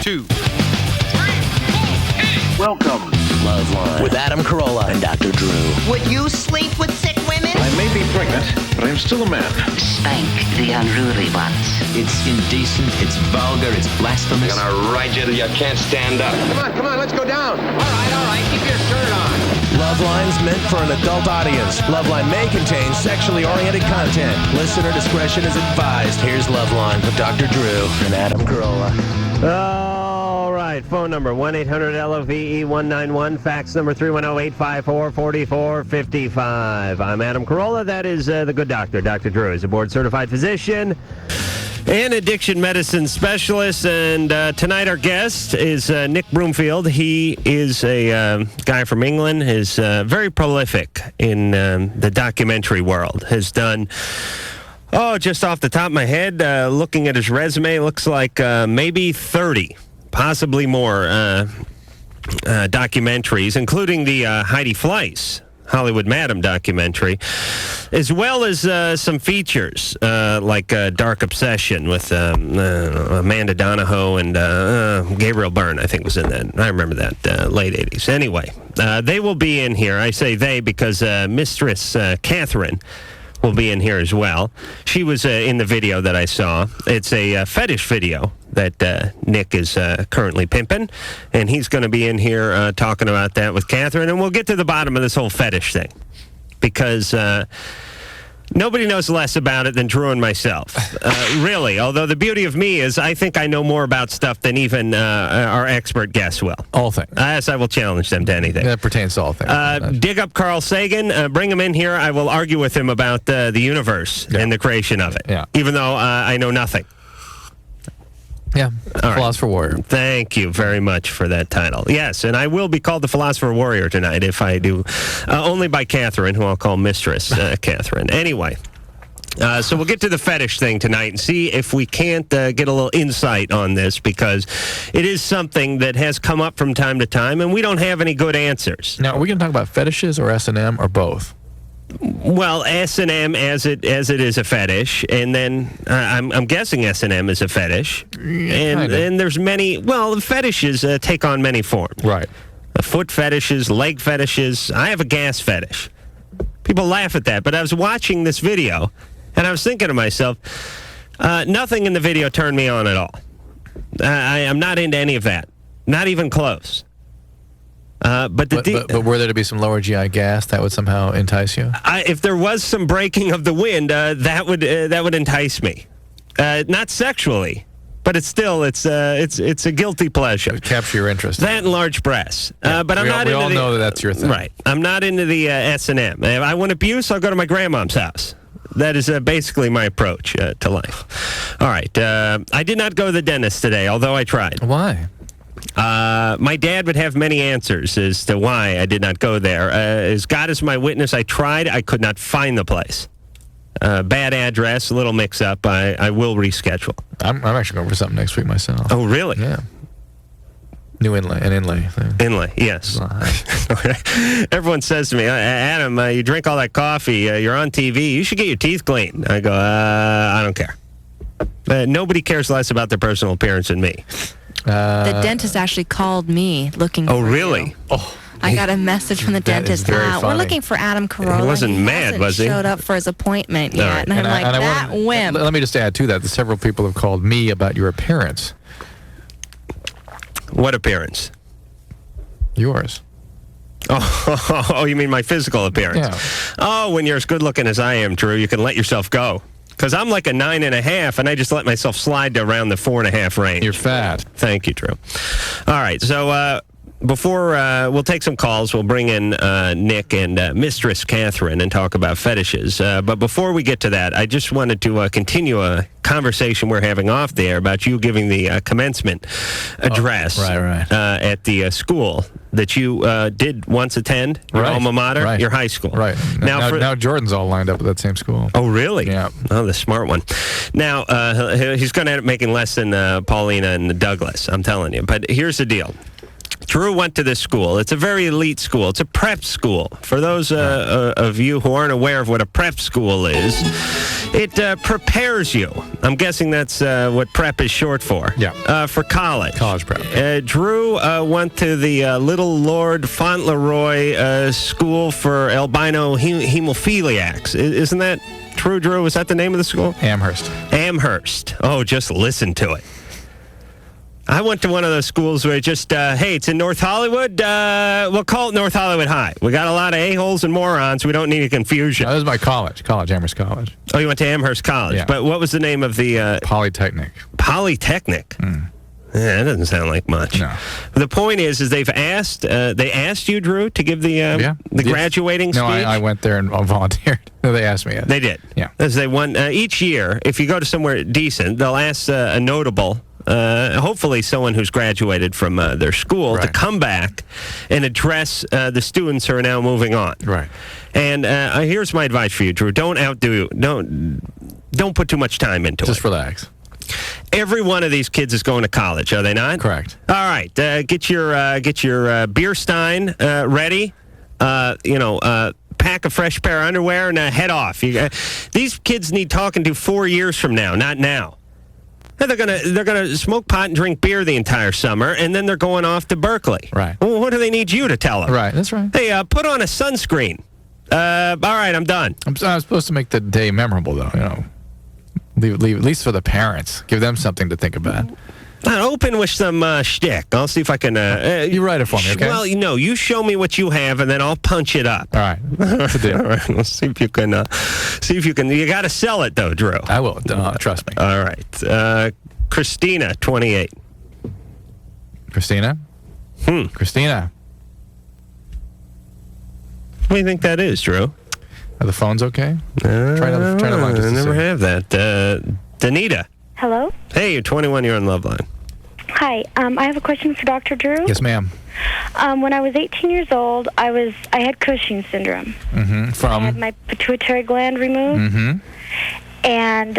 2, 3, 4, hit it. Welcome to LoveLine with Adam Carolla and Dr. Drew. Would you sleep with sick women? I may be pregnant, but I am still a man. Spank the unruly ones. It's indecent, it's vulgar, it's blasphemous. I'm gonna ride you till you can't stand up. Come on, let's go down. All right, keep your shirt on. LoveLine's meant for an adult audience. LoveLine may contain sexually oriented content. Listener discretion is advised. Here's LoveLine with Dr. Drew and Adam Carolla. All right, phone number 1-800-LOVE-191, fax number 310-854-4455. I'm Adam Carolla. That is the good doctor. Dr. Drew is a board-certified physician and addiction medicine specialist. And tonight our guest is Nick Broomfield. He is a guy from England. Is very prolific in the documentary world. Has done... just off the top of my head, looking at his resume, looks like maybe 30, possibly more documentaries, including the Heidi Fleiss Hollywood Madam documentary, as well as some features like Dark Obsession with Amanda Donahoe and Gabriel Byrne, I think, was in that. I remember that, late 80s. Anyway, they will be in here. I say they because Mistress Catherine will be in here as well. She was in the video that I saw. It's a fetish video that Nick is currently pimping, and he's going to be in here talking about that with Catherine, and we'll get to the bottom of this whole fetish thing, because nobody knows less about it than Drew and myself, really, although the beauty of me is I think I know more about stuff than even our expert guests will. All things. Yes, I will challenge them to anything. That pertains to all things. Dig up Carl Sagan, bring him in here. I will argue with him about the universe and the creation of it, even though I know nothing. Yeah, all Philosopher right. Warrior. Thank you very much for that title. Yes, and I will be called the Philosopher Warrior tonight if I do, only by Catherine, who I'll call Mistress Catherine. Anyway, so we'll get to the fetish thing tonight and see if we can't get a little insight on this, because it is something that has come up from time to time, and we don't have any good answers. Now, are we going to talk about fetishes or S&M or both? Well, S&M as it is a fetish, and then I'm guessing S&M is a fetish, and there's many. Well, fetishes take on many forms. Right. Foot fetishes, leg fetishes. I have a gas fetish. People laugh at that, but I was watching this video, and I was thinking to myself, nothing in the video turned me on at all. I'm not into any of that, not even close. But were there to be some lower GI gas that would somehow entice you? If there was some breaking of the wind, that would entice me. Not sexually, but it's a guilty pleasure. It would capture your interest. That and large breasts. But I'm not. We all know that's your thing, right? I'm not into the S&M. If I want abuse, I'll go to my grandmom's house. That is basically my approach to life. All right. I did not go to the dentist today, although I tried. Why? My dad would have many answers as to why I did not go there. As God is my witness, I tried. I could not find the place. Bad address, a little mix-up. I will reschedule. I'm actually going for something next week myself. Oh, really? Yeah. New inlay thing. Inlay, yes. Everyone says to me, Adam, you drink all that coffee, you're on TV, you should get your teeth cleaned. I go, I don't care. Nobody cares less about their personal appearance than me. The dentist actually called me looking for really? You. Oh, I got a message from the dentist. We're looking for Adam Carolla. He wasn't mad, was he? Showed up for his appointment yet. Right. And I'm like, that wimp. Let me just add to that. Several people have called me about your appearance. What appearance? Yours. Oh, you mean my physical appearance? Yeah. Oh, when you're as good looking as I am, Drew, you can let yourself go. Because I'm like a 9.5, and I just let myself slide to around the 4.5 range. You're fat. Thank you, Drew. All right, so before we'll take some calls, we'll bring in Nick and Mistress Catherine and talk about fetishes. But before we get to that, I just wanted to continue a conversation we're having off the air about you giving the commencement address at the school that you did once attend, your alma mater, your high school. Right. Now Jordan's all lined up at that same school. Oh, really? Yeah. Oh, the smart one. Now, he's going to end up making less than Paulina and Douglas, I'm telling you. But here's the deal. Drew went to this school. It's a very elite school. It's a prep school. For those of you who aren't aware of what a prep school is, it prepares you. I'm guessing that's what prep is short for. Yeah. For college. College prep. Drew went to the Little Lord Fauntleroy School for Albino Hemophiliacs. Isn't that true, Drew? Is that the name of the school? Amherst. Oh, just listen to it. I went to one of those schools where just, hey, it's in North Hollywood. We'll call it North Hollywood High. We got a lot of a-holes and morons. We don't need a confusion. No, this is my college, Amherst College. Oh, you went to Amherst College. Yeah. But what was the name of the... Polytechnic. Polytechnic? Yeah, that doesn't sound like much. No. The point is they asked you, Drew, to give the graduating speech? No, I went there and volunteered. No, they asked me. Yes. They did? Yeah. As they won each year, if you go to somewhere decent, they'll ask a notable... hopefully someone who's graduated from their school to come back and address the students who are now moving on. Right. And here's my advice for you, Drew. Don't put too much time into it. Just relax. Every one of these kids is going to college, are they not? Correct. All right. Get your beer stein ready. Pack a fresh pair of underwear and head off. These kids need talking to 4 years from now, not now. They're gonna smoke pot and drink beer the entire summer, and then they're going off to Berkeley. Right. Well, what do they need you to tell them? Right. That's right. Hey, put on a sunscreen. All right, I'm done. I'm supposed to make the day memorable, though. Leave at least for the parents. Give them something to think about. Open with some shtick. I'll see if I can... you write it for me, okay? Well, you show me what you have, and then I'll punch it up. All right. That's a deal. All right. We'll see if you can... You got to sell it, though, Drew. I will. Trust me. All right. Christina, 28. Christina? Christina. What do you think that is, Drew? Are the phones okay? Try to line just I to never see. have that. Danita. Hello? Hey, you're 21. You're on LoveLine. Hi. I have a question for Dr. Drew. Yes, ma'am. When I was 18 years old, I had Cushing's syndrome. From? I had my pituitary gland removed. And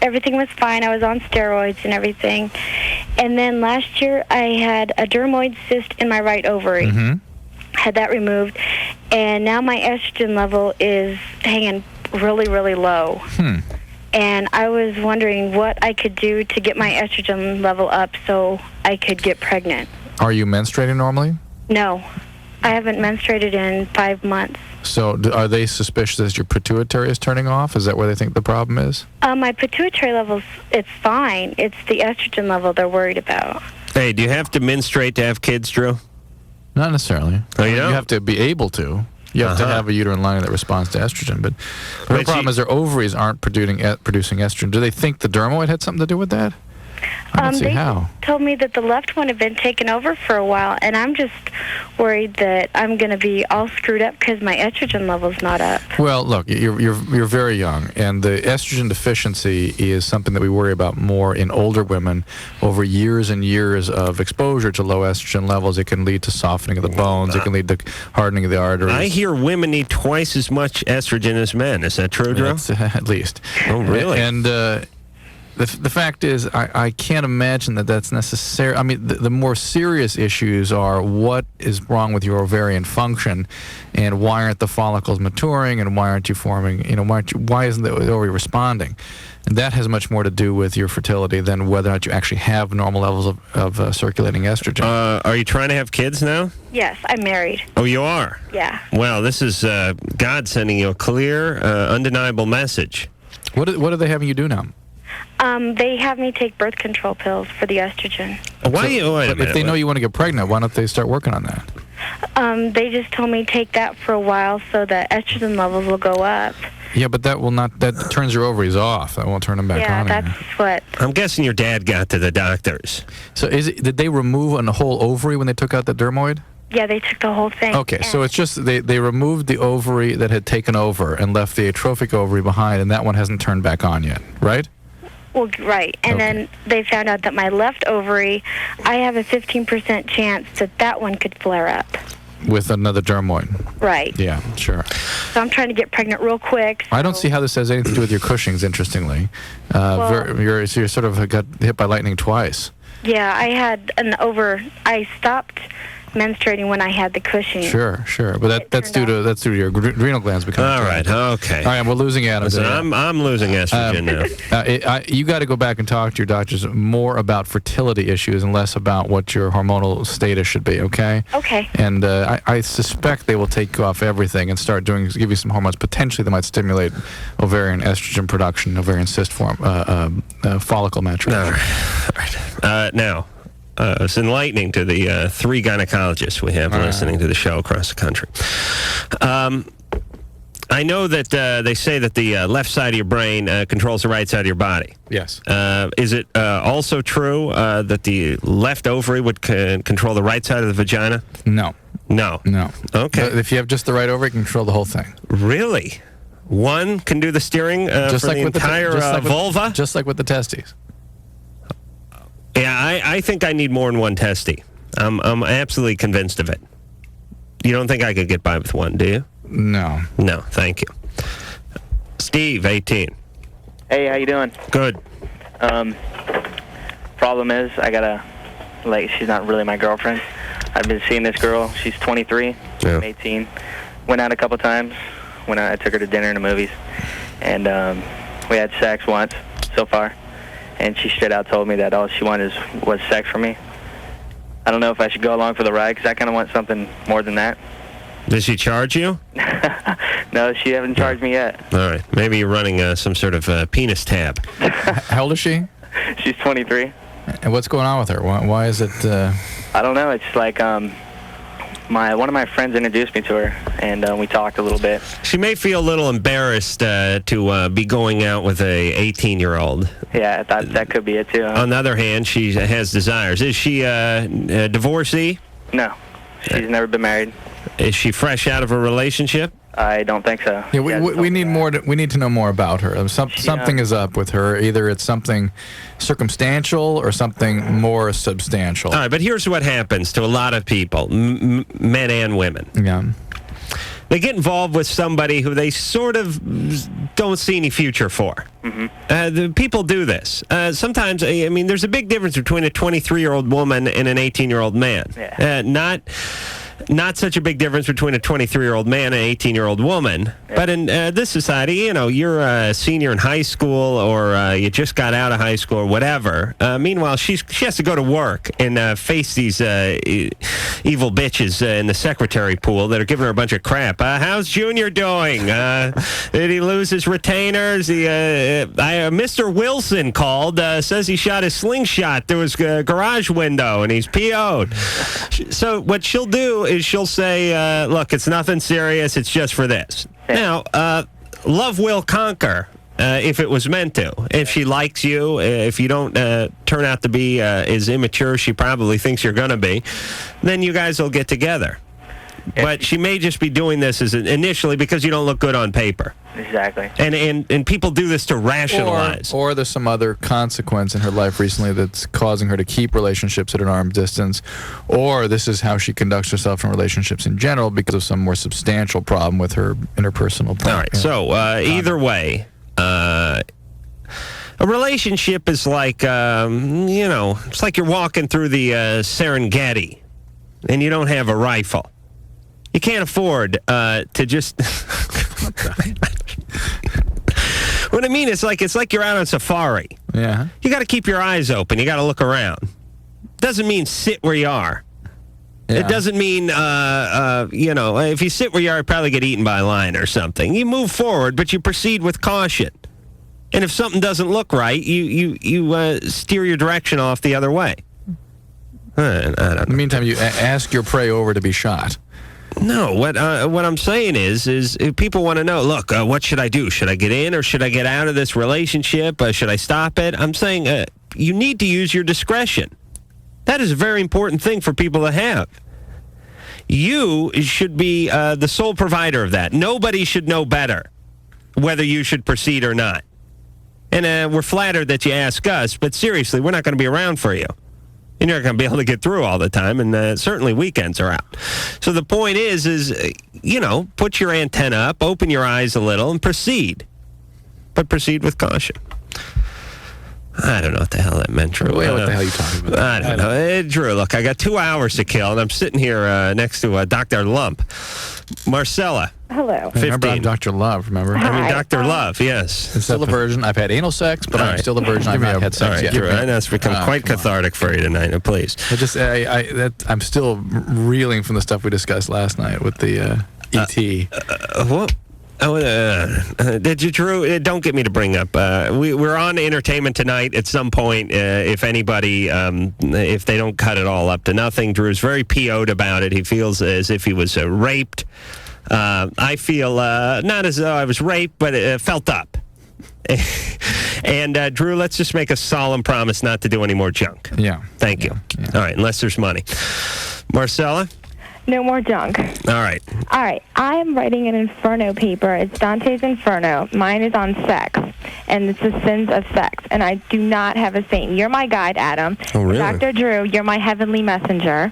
everything was fine. I was on steroids and everything. And then last year, I had a dermoid cyst in my right ovary. Had that removed. And now my estrogen level is hanging really, really low. And I was wondering what I could do to get my estrogen level up so I could get pregnant. Are you menstruating normally? No. I haven't menstruated in 5 months. So are they suspicious that your pituitary is turning off? Is that where they think the problem is? My pituitary levels, it's fine. It's the estrogen level they're worried about. Hey, do you have to menstruate to have kids, Drew? Not necessarily. Oh, you You don't? have to be able to. You have to have a uterine lining that responds to estrogen. But the problem is their ovaries aren't producing estrogen. Do they think the dermoid had something to do with that? I don't see how. They told me that the left one had been taken over for a while, and I'm just worried that I'm going to be all screwed up because my estrogen level's not up. Well, look, you're very young, and the estrogen deficiency is something that we worry about more in older women. Over years and years of exposure to low estrogen levels, it can lead to softening of the bones. It can lead to hardening of the arteries. I hear women need twice as much estrogen as men. Is that true, Drew? At least. Oh, really? And the fact is, I can't imagine that that's necessary. I mean, the more serious issues are what is wrong with your ovarian function, and why aren't the follicles maturing, and why aren't you forming? Why isn't the ovary responding? And that has much more to do with your fertility than whether or not you actually have normal levels of circulating estrogen. Are you trying to have kids now? Yes, I'm married. Oh, you are? Yeah. Well, this is God sending you a clear, undeniable message. What are they having you do now? They have me take birth control pills for the estrogen. Why? Wait a minute. If they know you want to get pregnant, why don't they start working on that? They just told me take that for a while so the estrogen levels will go up. Yeah, but that turns your ovaries off. That won't turn them back on. Yeah, that's what. I'm guessing your dad got to the doctors. So did they remove a whole ovary when they took out the dermoid? Yeah, they took the whole thing. Okay, so it's just they removed the ovary that had taken over and left the atrophic ovary behind, and that one hasn't turned back on yet, right? Well, right. And then they found out that my left ovary, I have a 15% chance that one could flare up. With another dermoid. Right. Yeah, sure. So I'm trying to get pregnant real quick. I don't see how this has anything to do with your Cushing's, interestingly. You're sort of got hit by lightning twice. Yeah, I had I stopped menstruating when I had the Cushing. Sure. But that's due to your adrenal glands becoming. All right. Okay. All right, we're losing Adam. Listen, I'm losing estrogen now. You got to go back and talk to your doctors more about fertility issues and less about what your hormonal status should be. Okay. Okay. And I suspect they will take you off everything and give you some hormones potentially that might stimulate ovarian estrogen production, ovarian cyst form, follicle maturation. All right. Now. It's enlightening to the 3 gynecologists we have listening to the show across the country. I know that they say that the left side of your brain controls the right side of your body. Yes. Is it also true that the left ovary would control the right side of the vagina? No. Okay. But if you have just the right ovary, you can control the whole thing. Really? One can do the steering for the entire vulva? Just like with the testes. Yeah, I think I need more than one testy. I'm absolutely convinced of it. You don't think I could get by with one, do you? No. No, thank you. Steve, 18. Hey, how you doing? Good. Problem is, she's not really my girlfriend. I've been seeing this girl. She's 23. Yeah. I'm 18. Went out a couple times. I took her to dinner and the movies. And we had sex once so far. And she straight out told me that all she wanted was sex from me. I don't know if I should go along for the ride because I kind of want something more than that. Did she charge you? No, she hasn't charged me yet. All right. Maybe you're running some sort of penis tab. How old is she? She's 23. And what's going on with her? Why is it... I don't know. It's like one of my friends introduced me to her, and we talked a little bit. She may feel a little embarrassed to be going out with a 18-year-old. Yeah, that could be it, too. On the other hand, she has desires. Is she a divorcee? No. She's never been married. Is she fresh out of a relationship? I don't think so. Yeah, we need more. We need to know more about her. Something is up with her. Either it's something circumstantial or something more substantial. All right, but here's what happens to a lot of people, men and women. Yeah. They get involved with somebody who they sort of don't see any future for. Mm-hmm. The people do this. Sometimes, I mean, there's a big difference between a 23-year-old woman and an 18-year-old man. Yeah. Not such a big difference between a 23-year-old man and an 18-year-old woman. Yeah. But in this society, you're a senior in high school or you just got out of high school or whatever. Meanwhile, she has to go to work and face these evil bitches in the secretary pool that are giving her a bunch of crap. How's Junior doing? Did he lose his retainers? Mr. Wilson called, says he shot his slingshot through his garage window and he's PO'd. So what she'll do is she'll say, look, it's nothing serious, it's just for this. Now, love will conquer if it was meant to. If she likes you, if you don't turn out to be as immature as she probably thinks you're going to be, then you guys will get together. But she may just be doing this as initially because you don't look good on paper. Exactly. And people do this to rationalize. Or there's some other consequence in her life recently that's causing her to keep relationships at an arm's distance. Or this is how she conducts herself in relationships in general because of some more substantial problem with her interpersonal problem. All right. So either way, a relationship is like, it's like you're walking through the Serengeti and you don't have a rifle. You can't afford to just... What I mean is it's like you're out on safari. Yeah. You got to keep your eyes open. You got to look around. Doesn't mean sit where you are. Yeah. It doesn't mean, if you sit where you are, you probably get eaten by a lion or something. You move forward, but you proceed with caution. And if something doesn't look right, you steer your direction off the other way. I don't know. In the meantime, you ask your prey over to be shot. No, what I'm saying is if people want to know, look, what should I do? Should I get in or should I get out of this relationship? Should I stop it? I'm saying you need to use your discretion. That is a very important thing for people to have. You should be the sole provider of that. Nobody should know better whether you should proceed or not. And we're flattered that you ask us, but seriously, we're not going to be around for you. You're not going to be able to get through all the time, and certainly weekends are out. So the point is put your antenna up, open your eyes a little, and proceed. But proceed with caution. I don't know what the hell that meant, Drew. Wait, what the hell are you talking about? I don't know. Drew, look, I got 2 hours to kill, and I'm sitting here next to Dr. Lump. Marcella. Hello. 15. Remember, I'm Dr. Love, remember? I mean, Dr. Love, yes. I'm still a virgin. I've had anal sex, but I'm still a virgin. I've not had sex yet. Drew, I know it's become quite cathartic for you tonight. Please. I'm still reeling from the stuff we discussed last night with the E.T. What? Did you, Drew? Don't get me to bring up. We're on entertainment tonight at some point. If anybody, if they don't cut it all up to nothing, Drew's very PO'd about it. He feels as if he was raped. I feel not as though I was raped, but it felt up. And Drew, let's just make a solemn promise not to do any more junk. Yeah. Thank you. Yeah. All right, unless there's money. Marcella? No more junk. All right. All right. I am writing an Inferno paper. It's Dante's Inferno. Mine is on sex, and it's the sins of sex. And I do not have a saint. You're my guide, Adam. Oh, really? Dr. Drew, you're my heavenly messenger.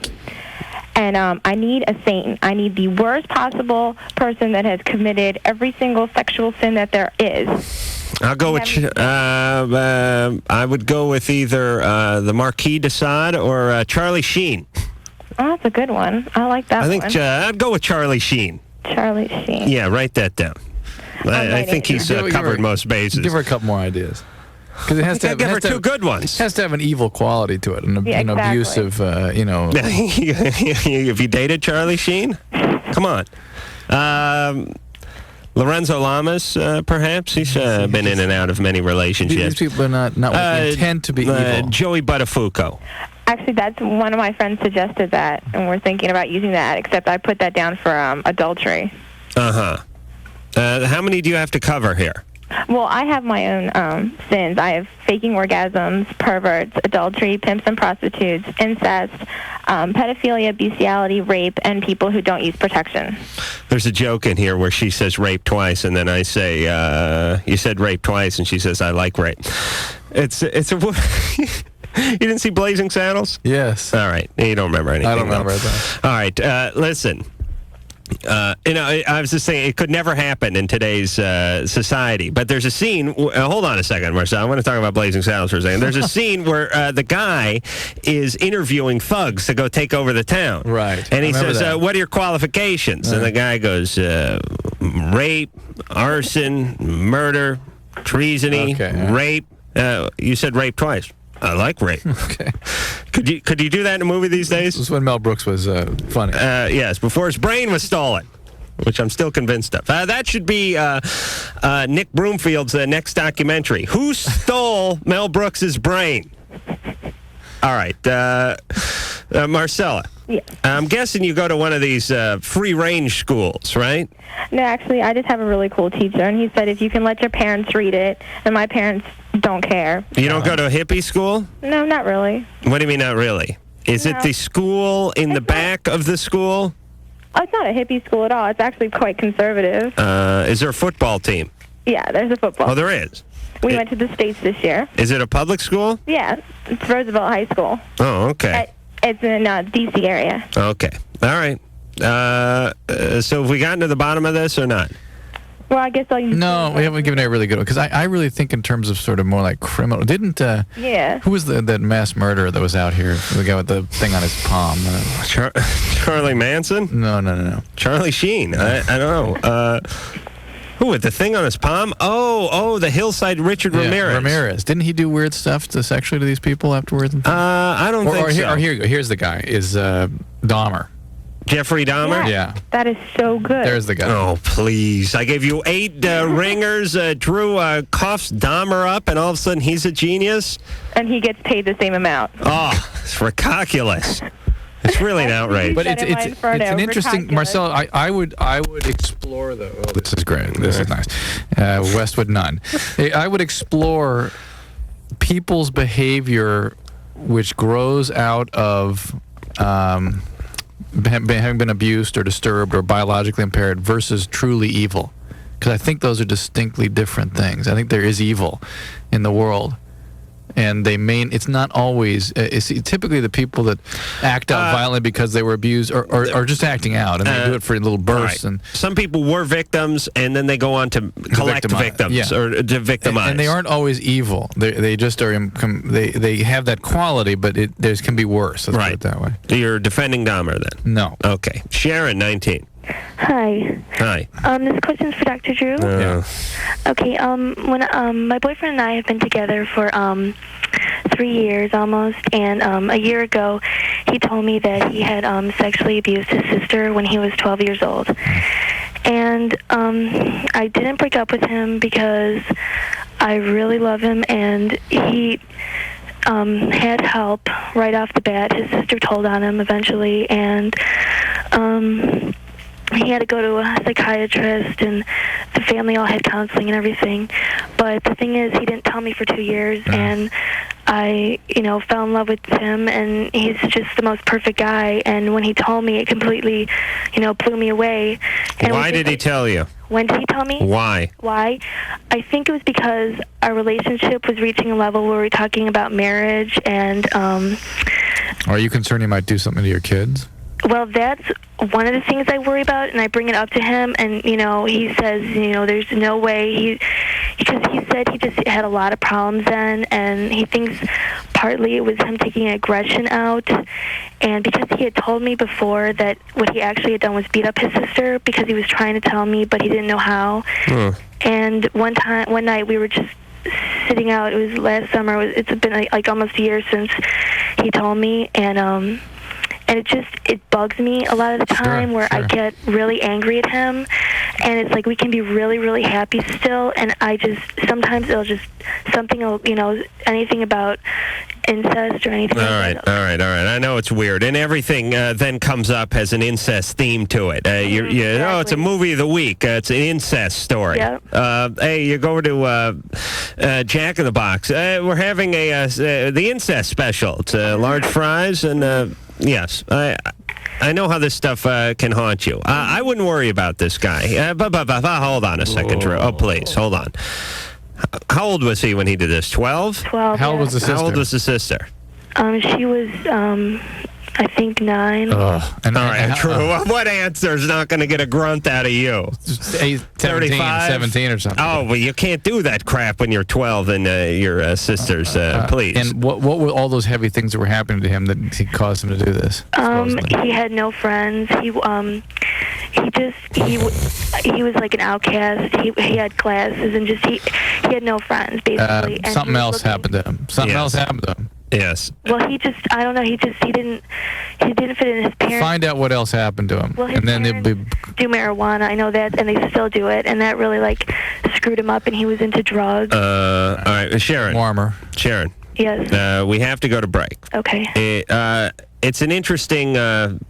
And I need a saint. I need the worst possible person that has committed every single sexual sin that there is. I'll go with. I would go with either the Marquis de Sade or Charlie Sheen. Oh, that's a good one. I like that one. I think I'd go with Charlie Sheen. Charlie Sheen. Yeah, write that down. I think he's covered most bases. Give her a couple more idees. Because it has to have, give her 2 good ones. It has to have an evil quality to it, an abusive, Have you dated Charlie Sheen? Come on. Lorenzo Lamas, perhaps? He's been in and out of many relationships. These people are not with intent to be evil. Joey Buttafuoco. Actually, that's one of my friends suggested that, and we're thinking about using that, except I put that down for adultery. How many do you have to cover here? Well, I have my own sins. I have faking orgasms, perverts, adultery, pimps and prostitutes, incest, pedophilia, bestiality, rape, and people who don't use protection. There's a joke in here where she says rape twice, and then I say, you said rape twice, and she says, I like rape. It's a... You didn't see Blazing Saddles? Yes. All right. You don't remember anything. I don't remember that. All right. Listen. I was just saying it could never happen in today's society. But there's a scene. Hold on a second, Marcel. I want to talk about Blazing Saddles for a second. There's a scene where the guy is interviewing thugs to go take over the town. Right. And he says, what are your qualifications? Right. And the guy goes, rape, arson, murder, treasony, rape. You said rape twice. I like rape. Okay. Could you do that in a movie these days? This was when Mel Brooks was funny. Yes, before his brain was stolen, which I'm still convinced of. That should be Nick Broomfield's next documentary. Who stole Mel Brooks's brain? All right, Marcella. Yes. I'm guessing you go to one of these free-range schools, right? No, actually, I just have a really cool teacher, and he said if you can let your parents read it, and my parents don't care. You don't go to a hippie school? No, not really. What do you mean, not really? Is it the school in the back of the school? Oh, it's not a hippie school at all. It's actually quite conservative. Is there a football team? Yeah, there's a football. Oh, there is? We went to the States this year. Is it a public school? Yeah, it's Roosevelt High School. Oh, okay. It's in D.C. area. Okay. All right. So have we gotten to the bottom of this or not? Well, I guess I'll use... No, we haven't given it a really good one. Because I really think in terms of sort of more like criminal... Didn't... Yeah. Who was that mass murderer that was out here? The guy with the thing on his palm. Charlie Manson? No. Charlie Sheen. I don't know. Who, with the thing on his palm? Oh, the Hillside Richard Ramirez. Ramirez. Didn't he do weird stuff sexually to these people afterwards? I don't think so. Here you go. Here's the guy. Is Dahmer. Jeffrey Dahmer? Yeah. That is so good. There's the guy. Oh, please. I gave you 8 ringers. Drew coughs Dahmer up, and all of a sudden he's a genius? And he gets paid the same amount. Oh, it's ridiculous. It's really an outrage. But it's an interesting... Marcel, I would explore the... Oh, this is great. This is nice. Westwood Nunn. I would explore people's behavior which grows out of... having been abused or disturbed or biologically impaired versus truly evil. Because I think those are distinctly different things. I think there is evil in the world. and it's not always. Typically, the people that act out violently because they were abused are just acting out, and they do it for little bursts. Right. And some people were victims, and then they go on to collect victims or to victimize. And they aren't always evil. They just are. They have that quality, but there can be worse. Let's put it that way. You're defending Dahmer then? No. Okay. Sharon, 19. Hi. Hi. This question's for Dr. Drew. Yeah. Okay. When my boyfriend and I have been together for 3 years almost, and a year ago, he told me that he had sexually abused his sister when he was 12 years old. And I didn't break up with him because I really love him, and he had help right off the bat. His sister told on him eventually, and he had to go to a psychiatrist, and the family all had counseling and everything. But the thing is, he didn't tell me for 2 years, and I, fell in love with him, and he's just the most perfect guy. And when he told me, it completely, blew me away. And why did he tell you? When did he tell me? Why? Why? I think it was because our relationship was reaching a level where we were talking about marriage, and Are you concerned he might do something to your kids? Well, that's one of the things I worry about, and I bring it up to him, and, he says, there's no way. Because he said he just had a lot of problems then, and he thinks partly it was him taking aggression out, and because he had told me before that what he actually had done was beat up his sister because he was trying to tell me, but he didn't know how. And one night we were just sitting out. It was last summer. It's been like almost a year since he told me, and it bugs me a lot of the time where I get really angry at him, and it's like we can be really, really happy still, and sometimes it'll just, something will, anything about incest or anything. All right. I know it's weird, and everything then comes up as an incest theme to it. Exactly. It's a movie of the week. It's an incest story. Yep. Hey, you go to Jack in the Box. We're having the incest special. It's large fries and. Yes, I know how this stuff can haunt you. I wouldn't worry about this guy. But hold on a second, Drew. Oh, please, hold on. How old was he when he did this? 12? 12. How old was the sister? How old was the sister? She was, I think 9. All right, Drew. What answer is not going to get a grunt out of you? 17 or something. Oh, well, you can't do that crap when you're 12 and your sister's, please. And what were all those heavy things that were happening to him that caused him to do this? He had no friends. He was like an outcast. He had classes and he had no friends basically. And something else happened to him. Else happened to him. Yes. Well, he didn't fit in his parents. Find out what else happened to him. Well, his parents do marijuana. I know that, and they still do it, and that really screwed him up, and he was into drugs. All right, Sharon. Warmer. Sharon. Yes. We have to go to break. Okay. It's an interesting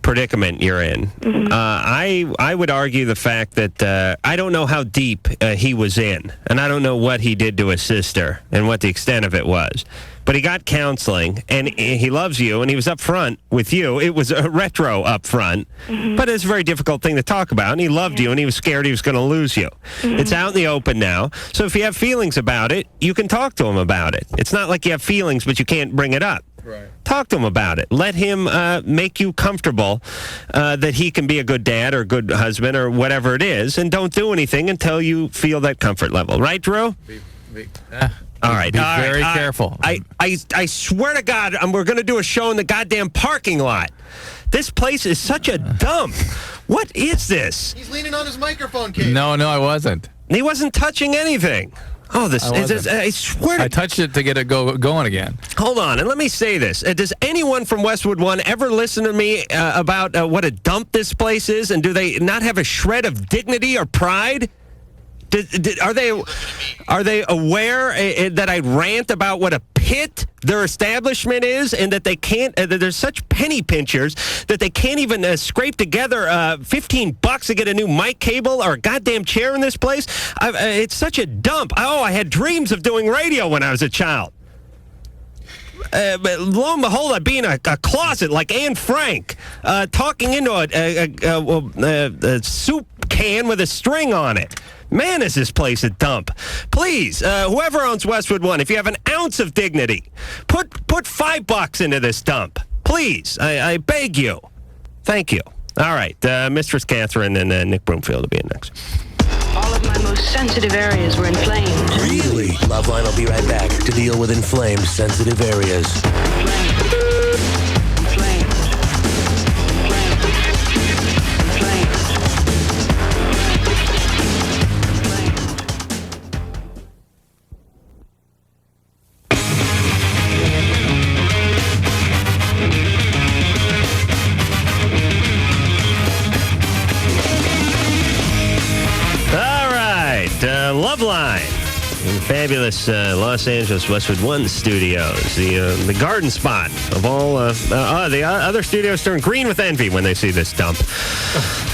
predicament you're in. Mm-hmm. I would argue the fact that I don't know how deep he was in, and I don't know what he did to his sister and what the extent of it was. But he got counseling, and he loves you, and he was up front with you. It was a retro up front, but it's a very difficult thing to talk about, and he loved you, and he was scared he was going to lose you. It's out in the open now, so if you have feelings about it, you can talk to him about it. It's not like you have feelings, but you can't bring it up. Right. Talk to him about it. Let him make you comfortable that he can be a good dad or a good husband or whatever it is, and don't do anything until you feel that comfort level. Right, Drew? All right. Be very careful. I swear to God, we're going to do a show in the goddamn parking lot. This place is such a dump. What is this? He's leaning on his microphone case. No, I wasn't. He wasn't touching anything. Oh, I swear to... I touched it to get it going again. Hold on, and let me say this. Does anyone from Westwood One ever listen to me about what a dump this place is, and do they not have a shred of dignity or pride? Are they aware that I rant about what a pit their establishment is, and that they can't? That there's such penny pinchers that they can't even scrape together $15 to get a new mic cable or a goddamn chair in this place? It's such a dump. I had dreams of doing radio when I was a child. But lo and behold, I'd be in a closet like Anne Frank, talking into a soup can with a string on it. Man, is this place a dump. Please, whoever owns Westwood One, if you have an ounce of dignity, put $5 into this dump. Please, I beg you. Thank you. All right, Mistress Catherine and Nick Broomfield will be in next. All of my most sensitive areas were inflamed. Really? LoveLine will be right back to deal with inflamed, sensitive areas. LoveLine in the fabulous Los Angeles Westwood One studios, the garden spot of all the other studios turn green with envy when they see this dump.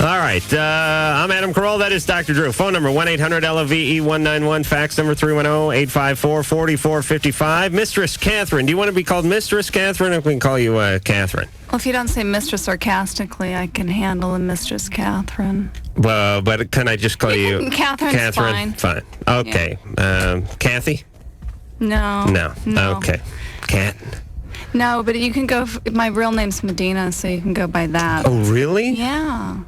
All right, I'm Adam Carolla. That is Dr. Drew. Phone number 1-800-LOVE-191. Fax number 310-854-4455. Mistress Catherine. Do you want to be called Mistress Catherine, or we can call you Catherine? Well, if you don't say mistress sarcastically, I can handle a Mistress Catherine. Well, but can I just call you Catherine's Catherine? Fine. Okay. Yeah. Kathy? No. Okay. Cat? No, but you can go. My real name's Medina, so you can go by that. Oh, really? Yeah.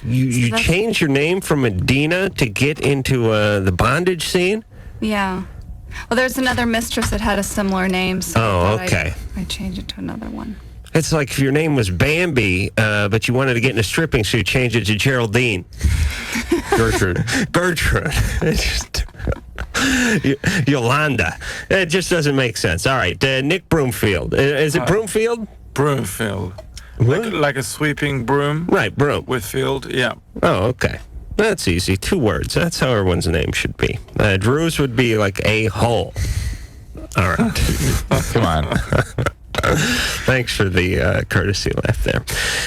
You changed your name from Medina to get into the bondage scene? Yeah. Well, there's another mistress that had a similar name, so okay. I changed it to another one. It's like if your name was Bambi, but you wanted to get in a stripping suit, change it to Geraldine. Gertrude. It's just Yolanda. It just doesn't make sense. All right, Nick Broomfield. Is it Broomfield? Broomfield. What? Like a sweeping broom? Right, broom. With field, yeah. Oh, okay. That's easy. 2 words. That's how everyone's name should be. Drew's would be like a hole. All right. Come on. Thanks for the courtesy laugh there.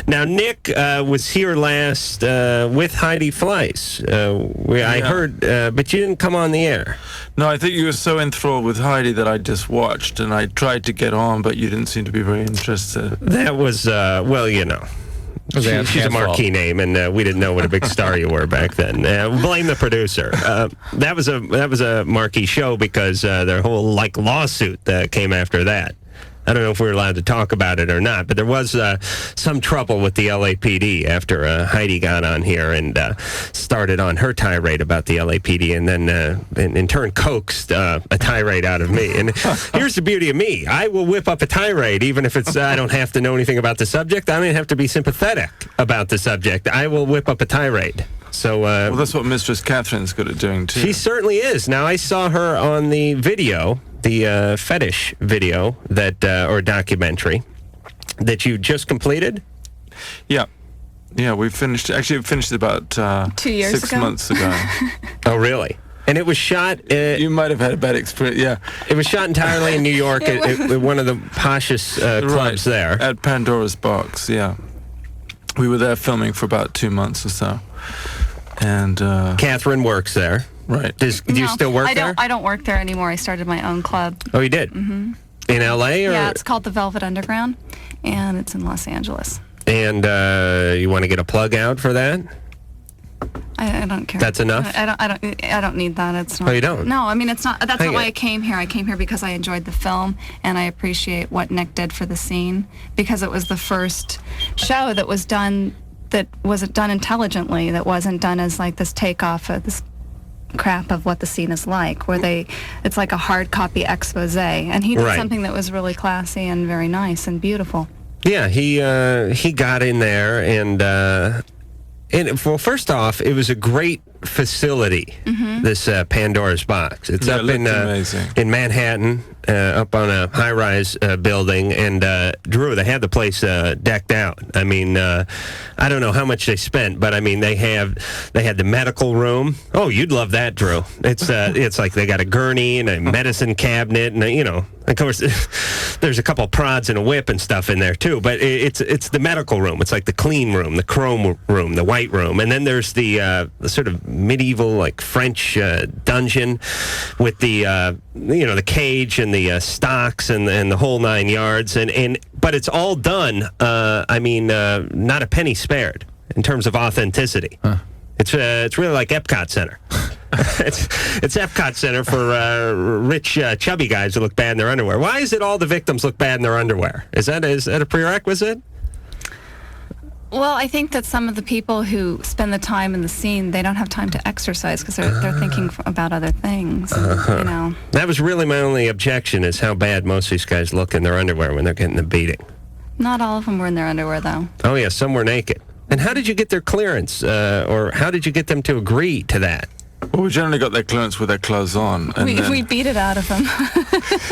Now, Nick was here last with Heidi Fleiss. I heard, but you didn't come on the air. No, I think you were so enthralled with Heidi that I just watched, and I tried to get on, but you didn't seem to be very interested. That was, well, you know. She's a marquee name, and we didn't know what a big star you were back then. Blame the producer. That was a marquee show because their whole lawsuit came after that. I don't know if we were allowed to talk about it or not, but there was some trouble with the LAPD after Heidi got on here and started on her tirade about the LAPD, and then in turn coaxed a tirade out of me. And here's the beauty of me. I will whip up a tirade even if it's I don't have to know anything about the subject. I don't even have to be sympathetic about the subject. I will whip up a tirade. So, well, that's what Mistress Catherine's good at doing, too. She certainly is. Now, I saw her on the video, the fetish video, that or documentary, that you just completed? Yeah. Yeah, we finished. Actually, we finished it about 2 years 6 ago. months ago. Oh, really? And it was shot... you might have had a bad experience, yeah. It was shot entirely in New York at one of the poshest clubs there. At Pandora's Box, yeah. We were there filming for about 2 months or so. And Catherine works there. Right. Do you still work there? I don't work there anymore. I started my own club. Oh, you did? Mm-hmm. In L.A.? Or? Yeah, it's called the Velvet Underground, and it's in Los Angeles. And you want to get a plug out for that? I don't care. That's enough? I don't need that. It's not. Oh, you don't? No, I mean, it's not. That's not why I came here. I came here because I enjoyed the film, and I appreciate what Nick did for the scene, because it was the first show that was done intelligently, that wasn't done as like this takeoff of this crap of what the scene is like, where it's like a hard copy expose, and he did something that was really classy and very nice and beautiful. Yeah, he got in there, and well, first off, it was a great facility. Mm-hmm. This Pandora's Box. It's up in Manhattan, up on a high-rise building, and Drew, they had the place decked out. I mean, I don't know how much they spent, but I mean, they had the medical room. Oh, you'd love that, Drew. It's like they got a gurney and a medicine cabinet, and of course, there's a couple of prods and a whip and stuff in there too. But it's the medical room. It's like the clean room, the chrome room, the white room, and then there's the sort of medieval, like French dungeon with the the cage and the stocks and the whole 9 yards. But it's all done. Not a penny spared in terms of authenticity. Huh. It's really like Epcot Center. It's Epcot Center for rich, chubby guys who look bad in their underwear. Why is it all the victims look bad in their underwear? Is that a prerequisite? Well, I think that some of the people who spend the time in the scene, they don't have time to exercise because they're thinking about other things. You know. That was really my only objection, is how bad most of these guys look in their underwear when they're getting the beating. Not all of them were in their underwear, though. Oh, yeah, some were naked. And how did you get their clearance, or how did you get them to agree to that? Well, we generally got their clearance with their clothes on. And we beat it out of them.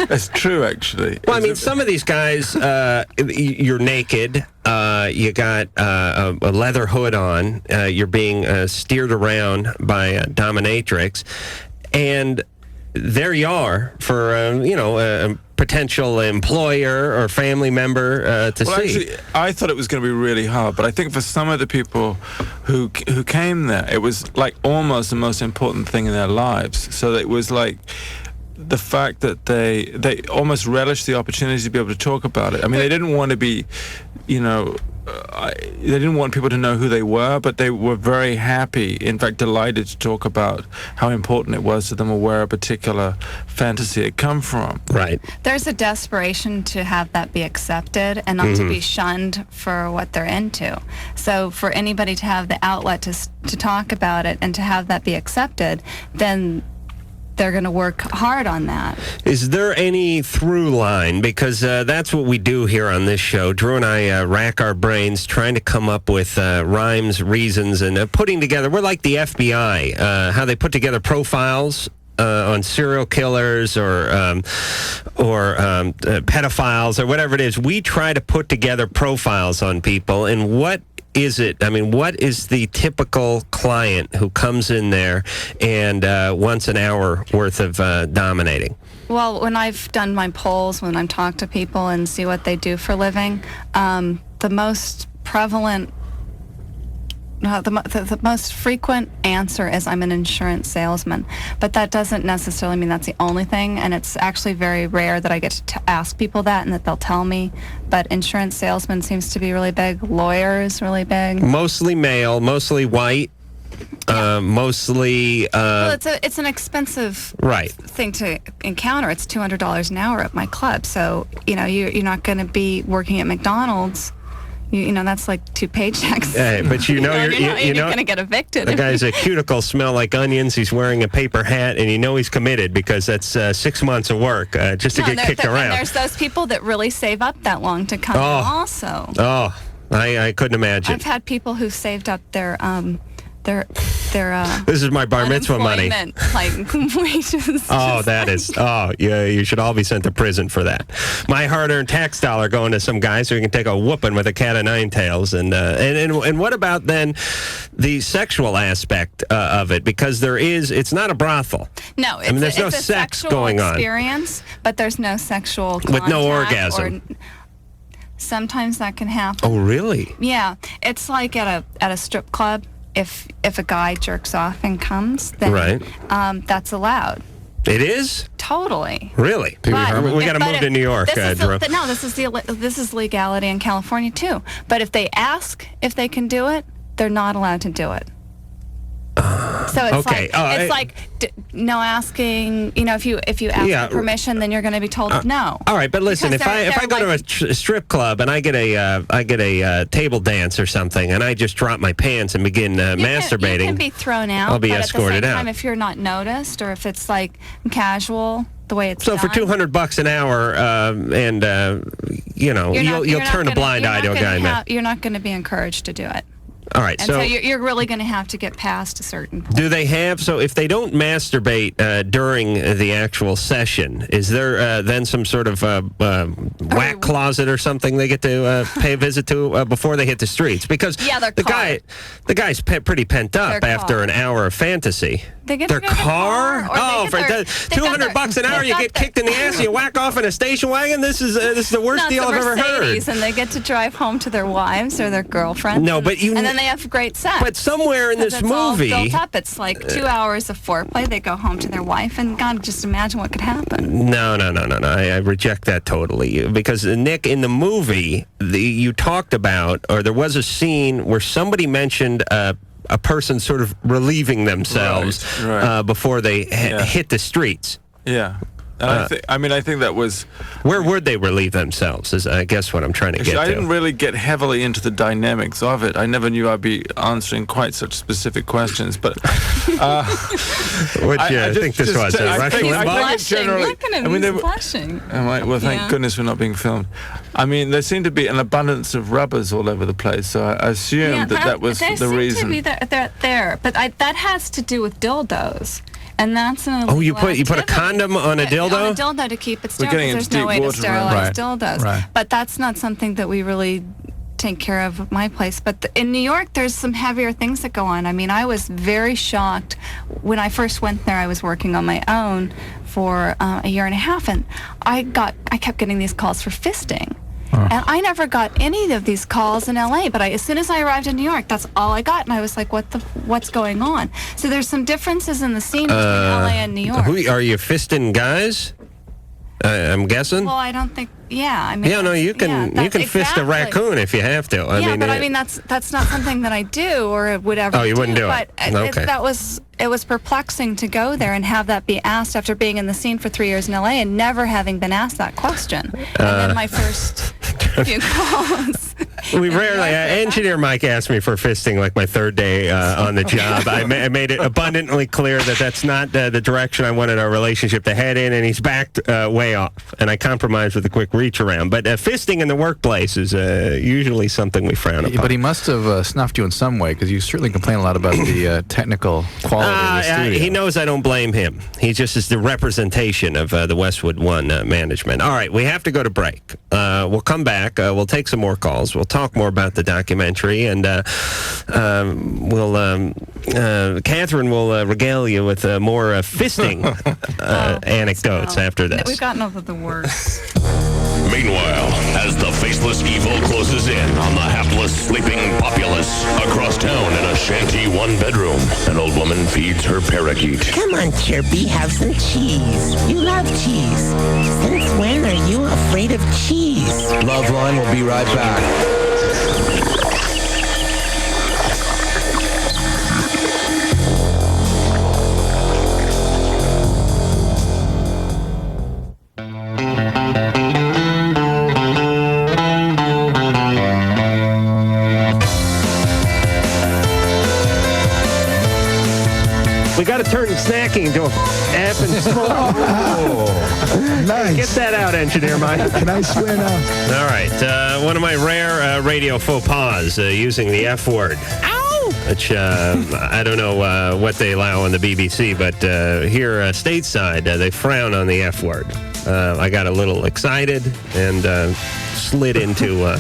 That's true, actually. Well, I mean, some of these guys, you're naked, you got a leather hood on, you're being steered around by a dominatrix, and there you are for, a potential employer or family member to see. Actually, I thought it was going to be really hard, but I think for some of the people who came there, it was like almost the most important thing in their lives. So it was like the fact that they almost relished the opportunity to be able to talk about it. I mean, they didn't want to be, they didn't want people to know who they were, but they were very happy, in fact delighted to talk about how important it was to them, or where a particular fantasy had come from. Right. There's a desperation to have that be accepted and not to be shunned for what they're into. So for anybody to have the outlet to talk about it and to have that be accepted, then they're going to work hard on that. Is there any through line? Because that's what we do here on this show. Drew and I rack our brains trying to come up with rhymes, reasons, and putting together. We're like the FBI, how they put together profiles on serial killers or pedophiles or whatever it is. We try to put together profiles on people, and what is it? I mean, what is the typical client who comes in there and wants an hour worth of dominating? Well, when I've done my polls, when I'm talking to people and see what they do for a living, the most prevalent, the most frequent answer is I'm an insurance salesman. But that doesn't necessarily mean that's the only thing, and it's actually very rare that I get to ask people that and that they'll tell me. But insurance salesman seems to be really big. Lawyers, really big. Mostly male, mostly white. Mostly well, it's an expensive thing to encounter. It's $200 an hour at my club, so you're not going to be working at McDonald's. That's like 2 paychecks. But you're going to get evicted. The guy's cuticles smell like onions. He's wearing a paper hat, and he's committed because that's 6 months of work just to get kicked around. And there's those people that really save up that long to come in also. Oh, I couldn't imagine. I've had people who saved up their this is my bar mitzvah money. Wages. Oh, that is. Oh, yeah. You should all be sent to prison for that. My hard-earned tax dollar going to some guy so he can take a whooping with a cat of nine tails. And what about then the sexual aspect of it? Because it's not a brothel. No, there's no sex sexual going on. Experience, but there's no sexual contact with no orgasm. Sometimes that can happen. Oh, really? Yeah, it's like at a strip club. If a guy jerks off and comes, then that's allowed. It is? Totally. Really? We got to move to New York, Drew. This is legality in California too. But if they ask if they can do it, they're not allowed to do it. So it's like no asking. If you ask for permission, then you're going to be told no. All right, but listen, if I go to a strip club and I get a table dance or something, and I just drop my pants and begin masturbating, you can be thrown out. I'll be escorted at the same out. Time, if you're not noticed, or if it's like casual, the way it's so done. for $200 an hour, you'll turn a blind eye to a guy. You're not going to be encouraged to do it. All right, and so you're really going to have to get past a certain point. Do they have, so if they don't masturbate during the actual session, is there then some sort of whack closet or something they get to pay a visit to before they hit the streets? Because the guy's pretty pent up after an hour of fantasy. They get their car? For $200 an hour, you get kicked in the ass, you whack off in a station wagon? This is the worst deal I've ever heard. And they get to drive home to their wives or their girlfriends. No, but and then they have great sex. But somewhere in this movie, all built up. It's like 2 hours of foreplay. They go home to their wife, and God, just imagine what could happen. No. I reject that totally. Because Nick, in the movie, you talked about, or there was a scene where somebody mentioned a person sort of relieving themselves before they hit the streets. Yeah. And I think that was... Where would they relieve themselves, is I guess what I'm trying to get to. I didn't really get heavily into the dynamics of it. I never knew I'd be answering quite such specific questions, but... what do you think this was? He's blushing. Look at him, he's blushing. Well, thank goodness we're not being filmed. I mean, there seemed to be an abundance of rubbers all over the place, so I assumed that was the reason. They're there, but that has to do with dildos. And that's an you put a condom on a dildo? On a dildo to keep it sterile, because there's no way to sterilize dildos. Right. But that's not something that we really take care of at my place. But in New York, there's some heavier things that go on. I mean, I was very shocked. When I first went there, I was working on my own for a year and a half, and I kept getting these calls for fisting. And I never got any of these calls in LA, but as soon as I arrived in New York, that's all I got, and I was like, what's going on? So there's some differences in the scene between LA and New York. Are you fisting guys? I'm guessing? Well, I don't think, I mean... you can fist a raccoon if you have to. I mean, that's not something that I do or would ever do. Oh, you wouldn't do it? Okay. It was perplexing to go there and have that be asked after being in the scene for 3 years in LA and never having been asked that question. And then my first few calls... We rarely... Engineer Mike asked me for fisting like my third day on the job. I made it abundantly clear that that's not the direction I wanted our relationship to head in, and he's backed way off. And I compromised with a quick reach around. But fisting in the workplace is usually something we frown upon. But he must have snuffed you in some way, because you certainly complain a lot about the technical quality of the studio. He knows I don't blame him. He just is the representation of the Westwood One management. All right, we have to go to break. We'll come back. We'll take some more calls. We'll talk more about the documentary, and Catherine will regale you with more fisting anecdotes after this. We've gotten over the worst. Meanwhile, as the faceless evil closes in on the hapless sleeping populace across town in a shanty one-bedroom, an old woman feeds her parakeet. Come on, Chirpy, have some cheese. You love cheese. Since when are you afraid of cheese? LoveLine will be right back. We got to turn snacking into a app and smoke. Nice. Get that out, Engineer Mike. Can I swear now? All right. One of my rare radio faux pas, using the F word. Ow! Which, I don't know what they allow on the BBC, but here stateside, they frown on the F word. I got a little excited and slid into...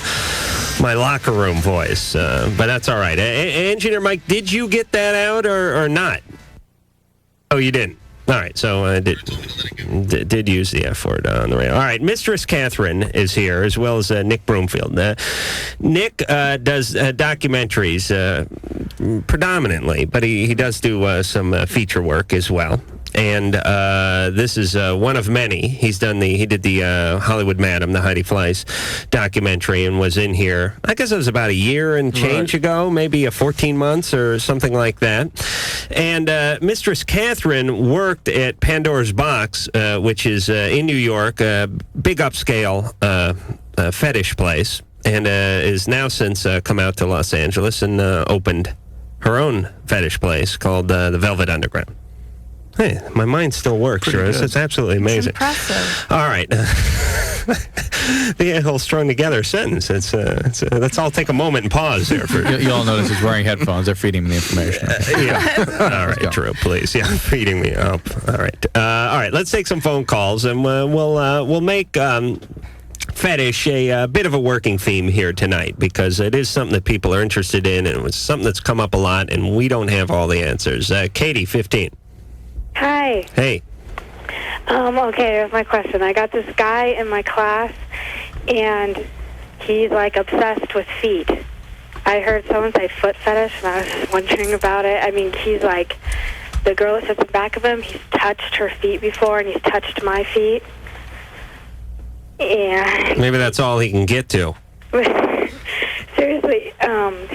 my locker room voice, but that's all right. Engineer Mike, did you get that out or not? Oh, you didn't. All right, so I did use the F word on the radio. All right, Mistress Catherine is here, as well as Nick Broomfield. Nick does documentaries predominantly, but he does do some feature work as well. And this is one of many. He did the Hollywood Madam, the Heidi Fleiss documentary, and was in here, I guess it was about a year and change ago, maybe 14 months or something like that. And Mistress Catherine worked at Pandora's Box, which is in New York, a big upscale fetish place, and is now since come out to Los Angeles and opened her own fetish place called the Velvet Underground. Hey, my mind still works, sure. It's absolutely amazing. It's impressive. All right. The whole strung together sentence. Let's all take a moment and pause there. You all notice he's wearing headphones. They're feeding me the information. All right, Drew, please. Yeah, feeding me up. All right. All right, let's take some phone calls, and we'll make fetish a bit of a working theme here tonight, because it is something that people are interested in, and it's something that's come up a lot, and we don't have all the answers. Katie, 15. Hi. Hey. Okay, here's my question. I got this guy in my class, and he's, like, obsessed with feet. I heard someone say foot fetish, and I was just wondering about it. I mean, he's, like, the girl that sits in back of him, he's touched her feet before, and he's touched my feet. And maybe that's all he can get to. Seriously,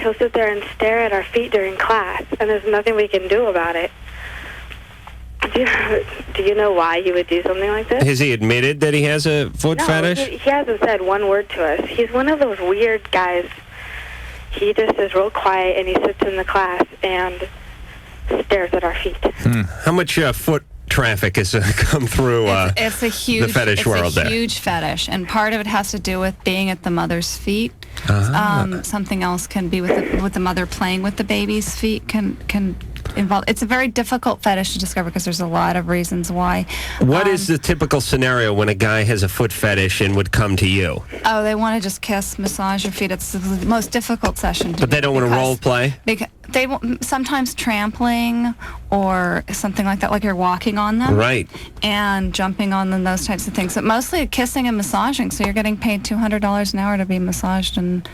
he'll sit there and stare at our feet during class, and there's nothing we can do about it. Do you know why he would do something like this? Has he admitted that he has a foot fetish? He hasn't said one word to us. He's one of those weird guys. He just is real quiet, and he sits in the class and stares at our feet. How much foot traffic has come through it's a huge, the fetish world there? It's a huge fetish, and part of it has to do with being at the mother's feet. Something else can be with the mother playing with the baby's feet can involve. It's a very difficult fetish to discover because there's a lot of reasons why. What is the typical scenario when a guy has a foot fetish and would come to you? Oh, they want to just kiss, massage your feet. It's the most difficult session to But they don't want to role play? Because they sometimes trampling or something like that, like you're walking on them. Right. And jumping on them, those types of things. But mostly kissing and massaging, so you're getting paid $200 an hour to be massaged and